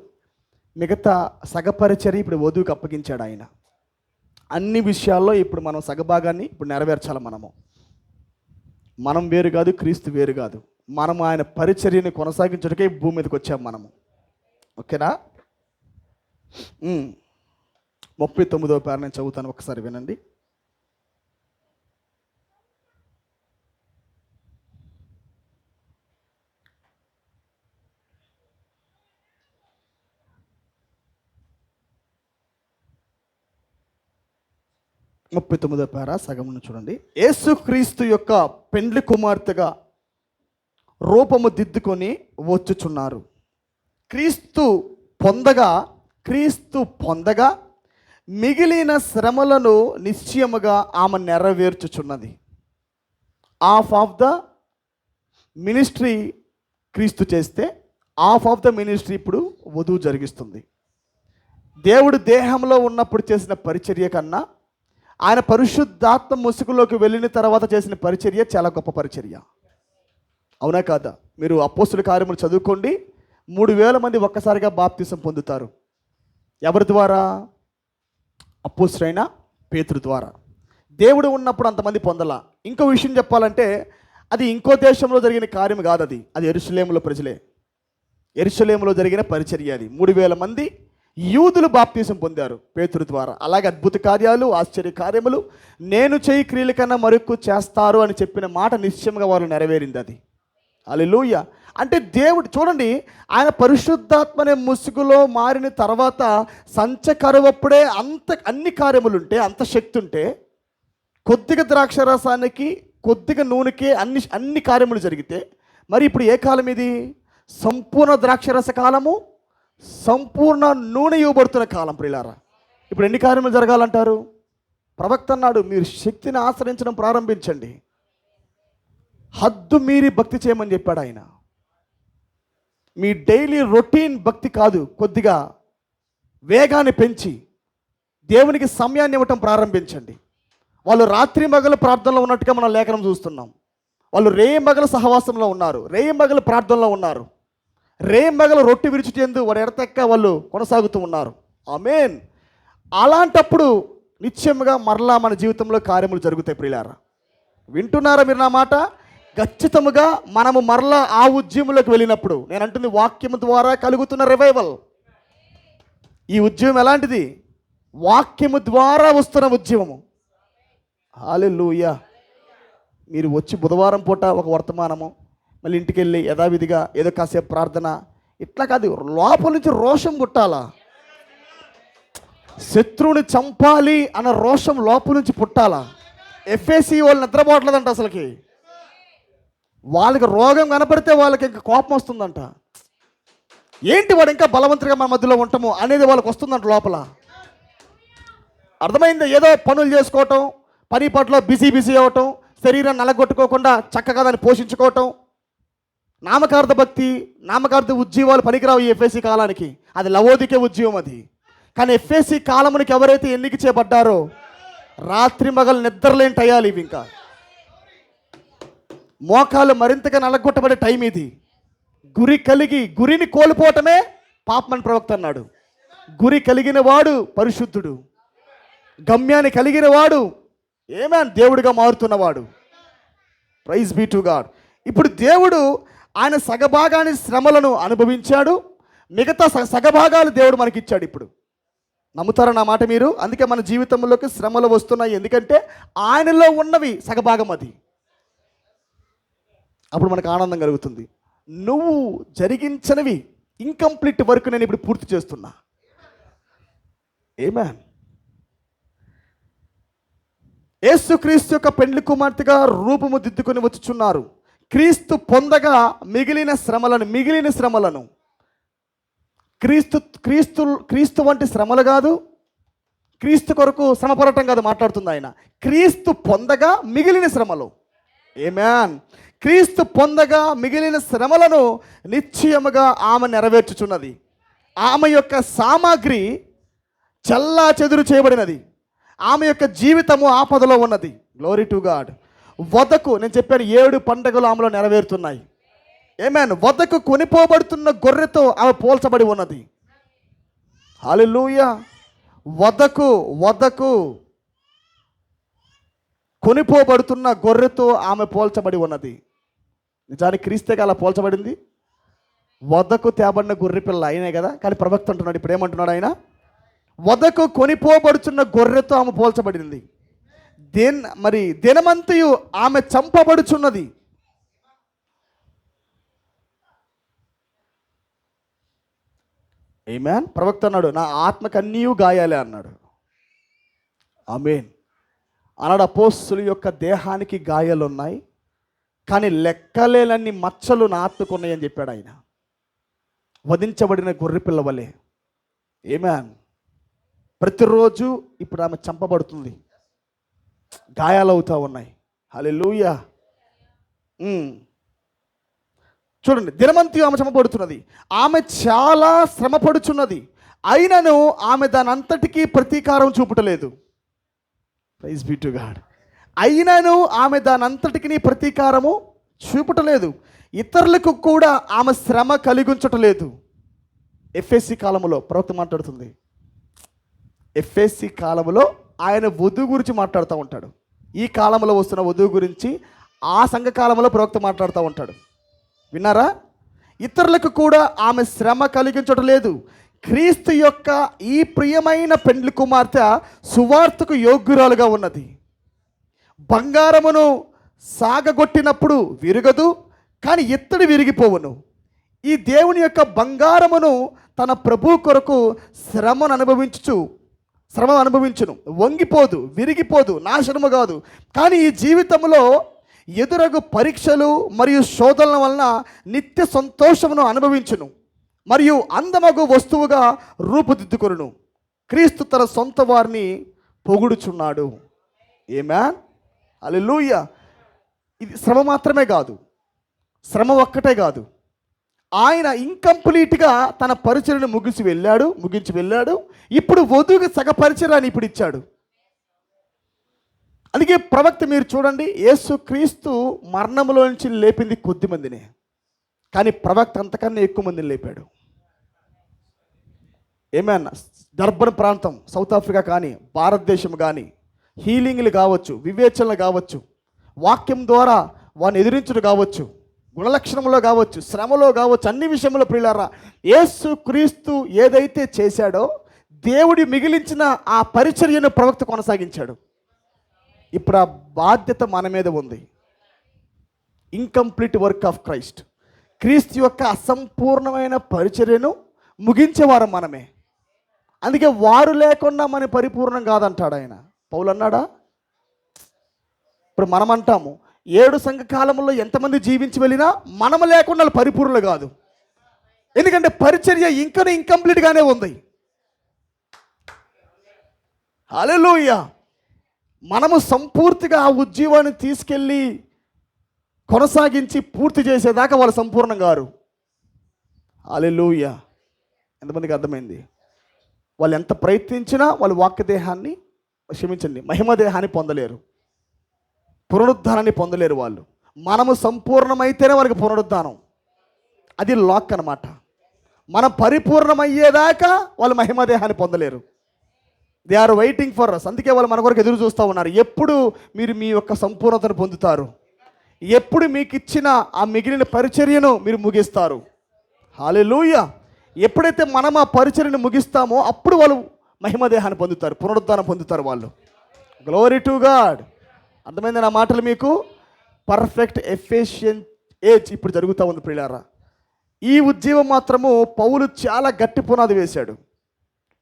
Speaker 1: మిగతా సగ పరిచర్య ఇప్పుడు వధువుకి అప్పగించాడు ఆయన. అన్ని విషయాల్లో ఇప్పుడు మనం సగభాగాన్ని ఇప్పుడు నెరవేర్చాలి. మనం వేరు కాదు, క్రీస్తు వేరు కాదు. మనం ఆయన పరిచర్యని కొనసాగించడానికే భూమి మీదకి వచ్చాం మనము. ఓకేనా? 39వ పేరు నేను చదువుతాను, ఒకసారి వినండి. ముప్పై 39వ పేర సగమును చూడండి. యేసుక్రీస్తు యొక్క పెండ్లి కుమార్తెగా రూపము దిద్దుకొని వచ్చుచున్నారు. క్రీస్తు పొందగా మిగిలిన శ్రమలను నిశ్చయముగా ఆమె నెరవేర్చుచున్నది. హాఫ్ ఆఫ్ ద మినిస్ట్రీ క్రీస్తు చేస్తే హాఫ్ ఆఫ్ ద మినిస్ట్రీ ఇప్పుడు వధువు జరిగిస్తుంది. దేవుడు దేహంలో ఉన్నప్పుడు చేసిన పరిచర్య కన్నా ఆయన పరిశుద్ధాత్మ ముసుగులోకి వెళ్ళిన తర్వాత చేసిన పరిచర్య చాలా గొప్ప పరిచర్య. అవునా కాదా? మీరు అపోస్తుల కార్యములు చదువుకోండి. 3000 మంది ఒక్కసారిగా బాప్తిసం పొందుతారు. ఎవరి ద్వారా? అపోస్తులైన పేతురు ద్వారా. దేవుడు ఉన్నప్పుడు అంతమంది పొందలా. ఇంకో విషయం చెప్పాలంటే అది ఇంకో దేశంలో జరిగిన కార్యం కాదు, అది యెరూషలేములో ప్రజలే. యెరూషలేములో జరిగిన పరిచర్య అది. 3000 మంది యూదులు బాప్తీసం పొందారు పేతురు ద్వారా. అలాగే అద్భుత కార్యాలు, ఆశ్చర్య కార్యములు, నేను చేయి క్రియల కన్నా మరొక్కు చేస్తారు అని చెప్పిన మాట నిశ్చయంగా వారు నెరవేరింది. అది హల్లెలూయా. అంటే దేవుడు చూడండి, ఆయన పరిశుద్ధాత్మనే ముసుగులో మారిన తర్వాత సంచకరువప్పుడే అన్ని కార్యములుంటే, అంత శక్తి ఉంటే, కొద్దిగా ద్రాక్షరసానికి కొద్దిగా నూనెకే అన్ని కార్యములు జరిగితే, మరి ఇప్పుడు ఏ కాలం ఇది? సంపూర్ణ ద్రాక్షరస కాలము, సంపూర్ణ నూనె ఇవ్వబడుతున్న కాలం. ప్రియులారా, ఇప్పుడు ఎన్ని కార్యములు జరగాలంటారు? ప్రవక్త అన్నాడు, మీరు శక్తిని ఆశ్రయించడం ప్రారంభించండి. హద్దు మీరి భక్తి చేయమని చెప్పాడు ఆయన. మీ డైలీ రొటీన్ భక్తి కాదు, కొద్దిగా వేగాన్ని పెంచి దేవునికి సమయాన్ని ఇవ్వటం ప్రారంభించండి. వాళ్ళు రాత్రి మగలు ప్రార్థనలో ఉన్నట్టుగా మనం లేఖనం చూస్తున్నాం. వాళ్ళు రేయి మగల సహవాసంలో ఉన్నారు, రేయి మగల ప్రార్థనలో ఉన్నారు, రేయి మగల రొట్టె విరుచుటేందు వాడు ఎడతెక్క వాళ్ళు కొనసాగుతూ ఉన్నారు. ఆమేన్. అలాంటప్పుడు నిశ్చయముగా మరలా మన జీవితంలో కార్యములు జరుగుతాయి. ప్రియులారా, వింటున్నారా మీరు నా మాట? ఖచ్చితముగా మనము మరలా ఆ ఉద్యమంలోకి వెళ్ళినప్పుడు, నేను అంటుంది వాక్యము ద్వారా కలుగుతున్న రివైవల్. ఈ ఉద్యమం ఎలాంటిది? వాక్యము ద్వారా వస్తున్న ఉద్యమము. హల్లెలూయా. మీరు వచ్చి బుధవారం పూట ఒక వర్తమానము, మళ్ళీ ఇంటికి వెళ్ళి యథావిధిగా ఏదో కాసేపు ప్రార్థన, ఇట్లా కాదు. లోపల నుంచి రోషం పుట్టాలా. శత్రువుని చంపాలి అన్న రోషం లోపల నుంచి పుట్టాలా. ఎఫ్ఎస్సి వాళ్ళు నిద్రపోవట్లేదంట. అసలుకి వాళ్ళకి రోగం కనపడితే వాళ్ళకి ఇంకా కోపం వస్తుందంట. ఏంటి వాడు ఇంకా బలవంతుడిగా మన మధ్యలో ఉంటాము అనేది వాళ్ళకి వస్తుందంట లోపల. అర్థమైంది? ఏదో పనులు చేసుకోవటం, పని పట్ల బిజీ అవ్వటం, శరీరాన్ని నలగొట్టుకోకుండా చక్కగా దాన్ని పోషించుకోవటం, నామకార్థ భక్తి, నామకార్థ ఉద్యమాలు పనికిరావు ఈ ఎఫ్ఎస్సి కాలానికి. అది లవోదికే ఉద్యమం అది. కానీ ఎఫ్ఎస్సి కాలమునికి ఎవరైతే ఎన్నిక చేయబడ్డారో రాత్రి మగలు నిద్రలేని టయాలు ఇవి. ఇంకా మోకాలు మరింతగా నలగొట్టబడే టైం ఇది. గురిని కోల్పోవటమే పాపమని ప్రవక్త అన్నాడు. గురి కలిగిన వాడు పరిశుద్ధుడు, గమ్యాన్ని కలిగిన వాడు దేవుడిగా మారుతున్నవాడు. Praise be to God. ఇప్పుడు దేవుడు ఆయన సగభాగాన్ని శ్రమలను అనుభవించాడు, మిగతా సగభాగాలు దేవుడు మనకిచ్చాడు. ఇప్పుడు నమ్ముతారా నా మాట మీరు? అందుకే మన జీవితంలోకి శ్రమలు వస్తున్నాయి, ఎందుకంటే ఆయనలో ఉన్నవి సగభాగం. అది అప్పుడు మనకు ఆనందం కలుగుతుంది. నువ్వు జరిగించనివి ఇంకంప్లీట్ వర్క్ నేను ఇప్పుడు పూర్తి చేస్తున్నా. ఆమేన్. యేసుక్రీస్తు యొక్క పెండ్లి కుమార్తెగా రూపము దిద్దుకొని వచ్చుచున్నారు. క్రీస్తు పొందగా మిగిలిన శ్రమలను క్రీస్తు వంటి శ్రమలు కాదు, క్రీస్తు కొరకు శ్రమపడటం కాదు మాట్లాడుతుంది ఆయన. క్రీస్తు పొందగా మిగిలిన శ్రమలు. ఆమేన్. క్రీస్తు పొందగా మిగిలిన శ్రమలను నిశ్చయముగా ఆమె నెరవేర్చుచున్నది. ఆమె యొక్క సామాగ్రి చల్లా చెదురు చేయబడినది. ఆమె యొక్క జీవితము ఆపదలో ఉన్నది. Glory to God. వధకు నేను చెప్పాను 7 పండుగలు ఆమెలో నెరవేరుతున్నాయి. ఆమేన్. వధకు కొనిపోబడుతున్న గొర్రెతో ఆమె పోల్చబడి ఉన్నది. హల్లెలూయా. వధకు కొనిపోబడుతున్న గొర్రెతో ఆమె పోల్చబడి ఉన్నది. నిజానికి క్రీస్తుగా అలా పోల్చబడింది. వధకు తేబడిన గొర్రె పిల్ల అయినే కదా. కానీ ప్రవక్త అంటున్నాడు, ఇప్పుడు ఏమంటున్నాడు ఆయన? వధకు కొనిపోబడుతున్న గొర్రెతో ఆమె పోల్చబడింది. దినమంతయు ఆమె చంపబడుచున్నది. ఆమేన్. ప్రవక్త అన్నాడు, నా ఆత్మకు అన్నీ గాయాలే అన్నాడు. ఆమేన్ అన్నాడు. అపోస్తుల యొక్క దేహానికి గాయాలు ఉన్నాయి, కానీ లెక్కలేనన్ని మచ్చలు నా ఆత్మకు ఉన్నాయని చెప్పాడు ఆయన. వధించబడిన గొర్రె పిల్ల వలె. ఆమేన్. ప్రతిరోజు ఇప్పుడు ఆమె చంపబడుతుంది, గాయాలు అవుతూ ఉన్నాయి. హల్లెలూయా. చూడండి, దినమంతి ఆమె చంపబడుతున్నది. ఆమె చాలా శ్రమపడుచున్నది, అయినను ఆమె దాని అంతటికీ ప్రతీకారం చూపటలేదు. Praise be to God. అయినను ఆమె దాని అంతటికి ప్రతీకారము చూపటలేదు. ఇతరులకు కూడా ఆమె శ్రమ కలిగించటలేదు. ఎఫ్ఎస్సి కాలంలో ప్రవక్త మాట్లాడుతుంది. ఎఫ్ఎస్సి కాలంలో ఆయన వధువు గురించి మాట్లాడుతూ ఉంటాడు. ఈ కాలంలో వస్తున్న వధువు గురించి ఆ సంఘకాలంలో ప్రవక్త మాట్లాడుతూ ఉంటాడు. విన్నారా? ఇతరులకు కూడా ఆమె శ్రమ కలిగించటలేదు. క్రీస్తు యొక్క ఈ ప్రియమైన పెండ్లి కుమార్తె సువార్తకు యోగ్యురాలుగా ఉన్నది. బంగారమును సాగగొట్టినప్పుడు విరగదు, కానీ ఇత్తడి విరిగిపోవును. ఈ దేవుని యొక్క బంగారమును తన ప్రభు కొరకు శ్రమను అనుభవించును. వంగిపోదు, విరిగిపోదు, నాశనము కాదు. కానీ ఈ జీవితంలో ఎదురగు పరీక్షలు మరియు శోధనల వలన నిత్య సంతోషమును అనుభవించును మరియు అందమగు వస్తువుగా రూపుదిద్దుకొనును. క్రీస్తు తన సొంత వారిని పొగుడుచున్నాడు. ఆమేన్. హల్లెలూయా. ఇది శ్రమ మాత్రమే కాదు, శ్రమ ఒక్కటే కాదు. ఆయన ఇంకంప్లీట్గా తన పరిచర్యను ముగించి వెళ్ళాడు. ఇప్పుడు వధువుకి సగ పరిచర్యాన్ని ఇప్పుడు ఇచ్చాడు. అందుకే ప్రవక్త మీరు చూడండి, యేసు క్రీస్తు మరణంలో నుంచి లేపింది కొద్ది మందినే, కానీ ప్రవక్త అంతకన్నా ఎక్కువ మందిని లేపాడు. ఏమైనా డర్బన్ ప్రాంతం, సౌత్ ఆఫ్రికా కానీ భారతదేశం కానీ హీలింగ్లు కావచ్చు, వివేచనలు కావచ్చు, వాక్యం ద్వారా వాడిని ఎదిరించడం కావచ్చు, గుణలక్షణంలో కావచ్చు, శ్రమలో కావచ్చు, అన్ని విషయంలో ప్రియులారా యేసు క్రీస్తు ఏదైతే చేశాడో దేవుడి మిగిలించిన ఆ పరిచర్యను ప్రవక్త కొనసాగించాడు. ఇప్పుడు ఆ బాధ్యత మన మీద ఉంది. ఇన్కంప్లీట్ వర్క్ ఆఫ్ క్రైస్ట్, క్రీస్తు యొక్క అసంపూర్ణమైన పరిచర్యను ముగించేవారు మనమే. అందుకే వారు లేకుండా మన పరిపూర్ణం కాదంటాడు ఆయన. పౌలు అన్నాడా? ఇప్పుడు మనం అంటాము 7 సంఘ కాలంలో ఎంతమంది జీవించి వెళ్ళినా మనము లేకుండా పరిపూర్ణులు కాదు. ఎందుకంటే పరిచర్య ఇంకా ఇంకంప్లీట్గానే ఉంది. హల్లెలూయా. మనము సంపూర్తిగా ఆ ఉద్యోగాన్ని తీసుకెళ్ళి కొనసాగించి పూర్తి చేసేదాకా వాళ్ళు సంపూర్ణం గారు. హల్లెలూయా. ఎంతమందికి అర్థమైంది? వాళ్ళు ఎంత ప్రయత్నించినా వాళ్ళు వాక్యదేహాన్ని మహిమదేహాన్ని పొందలేరు, పునరుద్ధానాన్ని పొందలేరు వాళ్ళు. మనము సంపూర్ణమైతేనే వాళ్ళకి పునరుద్ధానం. అది లాక్ అన్నమాట. మనం పరిపూర్ణమయ్యేదాకా వాళ్ళు మహిమదేహాన్ని పొందలేరు. They are waiting for us. అందుకే వాళ్ళు మన కొరకు ఎదురు చూస్తూ ఉన్నారు. ఎప్పుడు మీరు మీ యొక్క సంపూర్ణతను పొందుతారు, ఎప్పుడు మీకు ఇచ్చిన ఆ మిగిలిన పరిచర్యను మీరు ముగిస్తారు. హల్లెలూయా. ఎప్పుడైతే మనం ఆ పరిచర్యను ముగిస్తామో అప్పుడు వాళ్ళు మహిమదేహాన్ని పొందుతారు, పునరుద్ధానం పొందుతారు వాళ్ళు. Glory to God. అర్థమైంది నా మాటలు మీకు? పర్ఫెక్ట్ ఏజ్ ఇప్పుడు జరుగుతూ ఉంది ప్రియులారా. ఈ ఉద్యమం మాత్రము పౌలు చాలా గట్టి పునాది వేశాడు.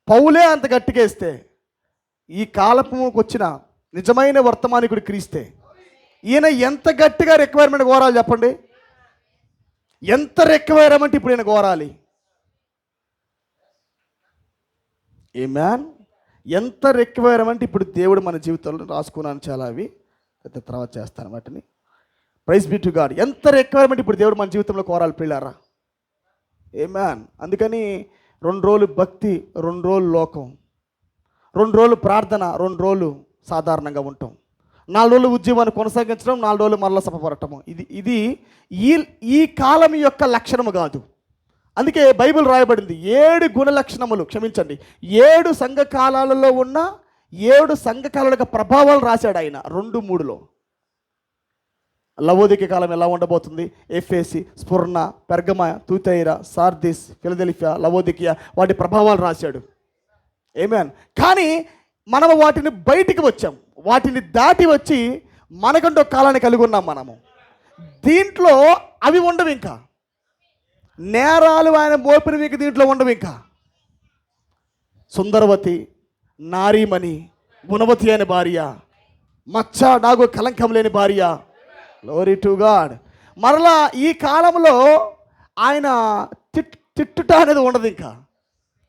Speaker 1: పౌలే అంత గట్టిగేస్తే ఈ కాలపుకి వచ్చిన నిజమైన వర్తమానికుడు క్రీస్తే ఈయన ఎంత గట్టిగా రిక్వైర్మెంట్ కోరాలి చెప్పండి. ఎంత రిక్వైర్మెంట్ ఇప్పుడు ఈయన కోరాలి. ఆమేన్. ఎంత రిక్వైర్మెంట్ ఇప్పుడు దేవుడు మన జీవితంలో రాసుకున్నాను. చాలా అవి తర్వాత చేస్తాను వాటిని. Praise be to God. ఎంత రిక్వైర్మెంట్ ఇప్పుడు దేవుడు మన జీవితంలో కోరాలి పిల్లారా. ఆమేన్. అందుకని 2 రోజులు భక్తి, 2 రోజులు లోకం, 2 రోజులు ప్రార్థన, 2 రోజులు సాధారణంగా ఉంటాం, 4 రోజులు ఉద్యమాన్ని కొనసాగించడం, 4 రోజులు మరలా సఫపడటము. ఇది ఈ కాలం యొక్క లక్షణము కాదు. అందుకే బైబిల్ రాయబడింది 7 గుణ లక్షణములు, క్షమించండి 7 సంఘకాలాలలో ఉన్న 7 సంఘకాలాల యొక్క ప్రభావాలు రాశాడు ఆయన 2:3లో. లవోదిక కాలం ఎలా ఉండబోతుంది, ఎఫెసి, స్ఫుర్ణ, పెర్గమ, తూతైర, సార్దిస్, ఫిలదెల్ఫియా, లవోదికియా, వాటి ప్రభావాలు రాశాడు. ఆమేన్. కానీ మనం వాటిని బయటికి వచ్చాం, వాటిని దాటి వచ్చి మనకంటూ ఒక కాలాన్ని కలిగి ఉన్నాం మనము. దీంట్లో అవి ఉండవు, ఇంకా నేరాలు ఆయన మోపినవి ఇంకా దీంట్లో ఉండవు. ఇంకా సుందరవతి, నారీమణి, గుణవతి అనే భార్య, మచ్చ నాగు కలంకం లేని భార్య. Glory to God. మరలా ఈ కాలంలో ఆయన తిట్టుట అనేది ఉండదు ఇంకా.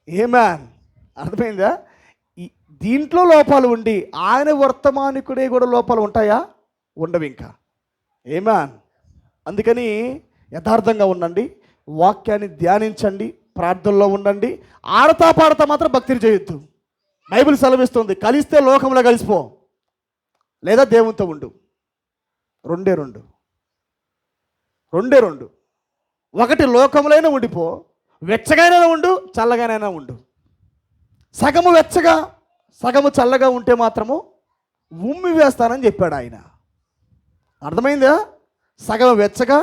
Speaker 1: ఆమేన్. అర్థమైందా? దీంట్లో లోపాలు ఉండి ఆయన వర్తమానికుడే కూడా లోపాలు ఉంటాయా? ఉండవు ఇంకా. ఆమేన్. అందుకని యథార్థంగా ఉండండి, వాక్యాన్ని ధ్యానించండి, ప్రార్థనలో ఉండండి. ఆడతా పాడతా మాత్రం భక్తిని చేయొద్దు. బైబిల్ సెలవిస్తుంది, కలిస్తే లోకంలో కలిసిపో, లేదా దేవునితో ఉండు. రెండే రెండు. ఒకటి లోకంలోనే ఉండిపో, వెచ్చగానైనా ఉండు, చల్లగానైనా ఉండు. సగము వెచ్చగా సగము చల్లగా ఉంటే మాత్రము ఉమ్మి వేస్తానని చెప్పాడు ఆయన. అర్థమైందా? సగము వెచ్చగా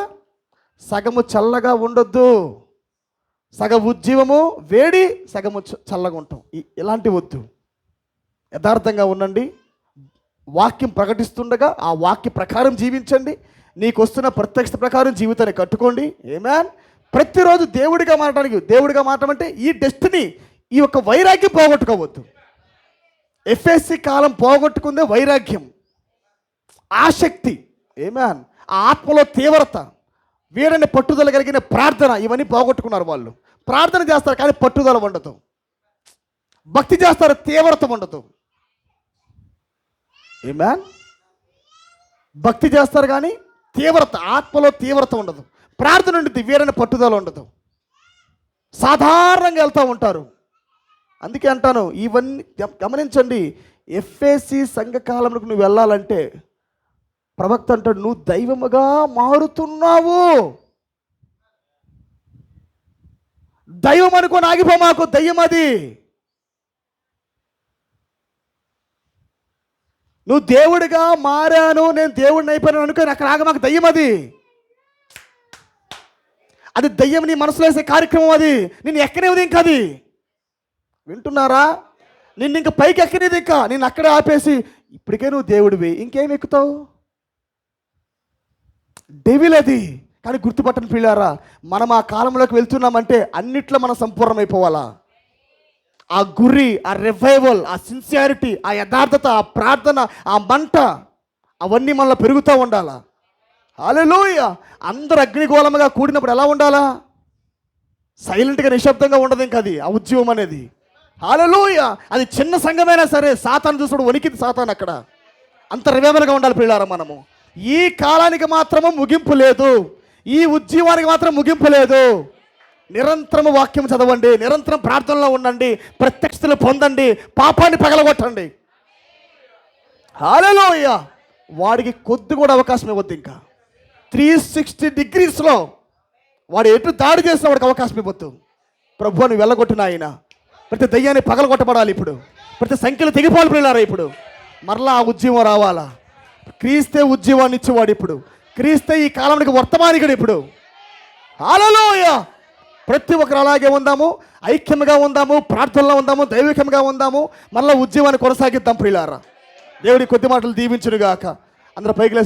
Speaker 1: సగము చల్లగా ఉండొద్దు. సగం ఉజ్జీవము వేడి, సగము చల్లగా ఉంటాం. ఇలాంటి వద్దు. యథార్థంగా ఉండండి, వాక్యం ప్రకటిస్తుండగా ఆ వాక్య ప్రకారం జీవించండి. నీకు వస్తున్న ప్రత్యక్ష ప్రకారం జీవితాన్ని కట్టుకోండి. ఆమేన్. ప్రతిరోజు దేవుడిగా మాట్లాడమంటే ఈ డెస్టినీ, ఈ యొక్క వైరాగ్యం పోగొట్టుకోవద్దు. ఎఫ్ఎస్సి కాలం పోగొట్టుకుందే వైరాగ్యం, ఆసక్తి. ఆమేన్. ఆ ఆత్మలో తీవ్రత, వీరని పట్టుదల కలిగిన ప్రార్థన, ఇవన్నీ పోగొట్టుకున్నారు వాళ్ళు. ప్రార్థన చేస్తారు కానీ పట్టుదల ఉండదు, భక్తి చేస్తారు తీవ్రత ఉండదు. ఆమేన్. భక్తి చేస్తారు కానీ తీవ్రత, ఆత్మలో తీవ్రత ఉండదు. ప్రార్థన ఉండదు, వీరని పట్టుదల ఉండదు. సాధారణంగా వెళ్తూ ఉంటారు. అందుకే అంటాను, ఇవన్నీ గమనించండి. ఎఫ్ఎసి సంఘకాలంలోకి నువ్వు వెళ్ళాలంటే ప్రవక్త అంటాడు, నువ్వు దైవముగా మారుతున్నావు. దైవం అనుకోని ఆగిపో, మాకు దయ్యం అది. నువ్వు దేవుడిగా మారాను, నేను దేవుడిని అయిపోయాను అనుకోని అక్కడ ఆగ, మాకు దయ్యం అది. అది దయ్యం నీ మనసులో వేసే కార్యక్రమం, అది నిన్ను ఎక్కనేది ఇంకా. అది వింటున్నారా? నిన్ను ఇంకా పైకి ఎక్కనేది ఇంకా. నిన్ను అక్కడే ఆపేసి ఇప్పటికే నువ్వు దేవుడివి, ఇంకేం ఎక్కుతావు? డెవిల్ అది. కానీ గుర్తుపట్టని పిల్లారా, మనం ఆ కాలంలోకి వెళ్తున్నామంటే అన్నిట్లో మనం సంపూర్ణమైపోవాలా. ఆ గురి, ఆ రివైవల్, ఆ సిన్సియారిటీ, ఆ యథార్థత, ఆ ప్రార్థన, ఆ మంట, అవన్నీ మనలో పెరుగుతూ ఉండాలా. హల్లెలూయా. అందరూ అగ్నిగోళముగా కూడినప్పుడు ఎలా ఉండాలా? సైలెంట్గా నిశ్శబ్దంగా ఉండదు ఇంకా అది, ఆ ఉద్యమం అనేది. హల్లెలూయా. అది చిన్న సంఘమైనా సరే, సాతాను చూసుడు వణికింది సాతాను అక్కడ. అంత రివైవల్గా ఉండాలి పిల్లారా మనము. ఈ కాలానికి మాత్రము ముగింపు లేదు, ఈ ఉద్యమానికి మాత్రం ముగింపు లేదు. నిరంతరం వాక్యం చదవండి, నిరంతరం ప్రార్థనలో ఉండండి, ప్రత్యక్షతలు పొందండి, పాపాన్ని పగలగొట్టండి. హల్లెలూయా. వాడికి కొద్ది కూడా అవకాశం ఇవ్వద్దు ఇంకా. 360 degreesలో వాడు ఎటు దాడి చేసిన వాడికి అవకాశం ఇవ్వద్దు. ప్రభు అని వెళ్ళగొట్టిన ఆయన ప్రతి దయ్యాన్ని పగలగొట్టబడాలి. ఇప్పుడు ప్రతి సంఖ్యలు తెగిపోవాలి పిల్లారా. ఇప్పుడు మరలా ఆ ఉద్యమం రావాలా. క్రీస్తే ఉద్యమాన్ని ఇచ్చేవాడు ఇప్పుడు. క్రీస్తే ఈ కాలానికి వర్తమానికుడు ఇప్పుడు. హల్లెలూయా. ప్రతి ఒక్కరు అలాగే ఉందాము, ఐక్యంగా ఉందాము, ప్రార్థనలో ఉందాము, దైవికంగా ఉందాము. మరలా ఉద్యమాన్ని కొనసాగిద్దాం ప్రియులారా. దేవుడి కొద్ది మాటలు దీవించునుగాక. అందరూ పైకి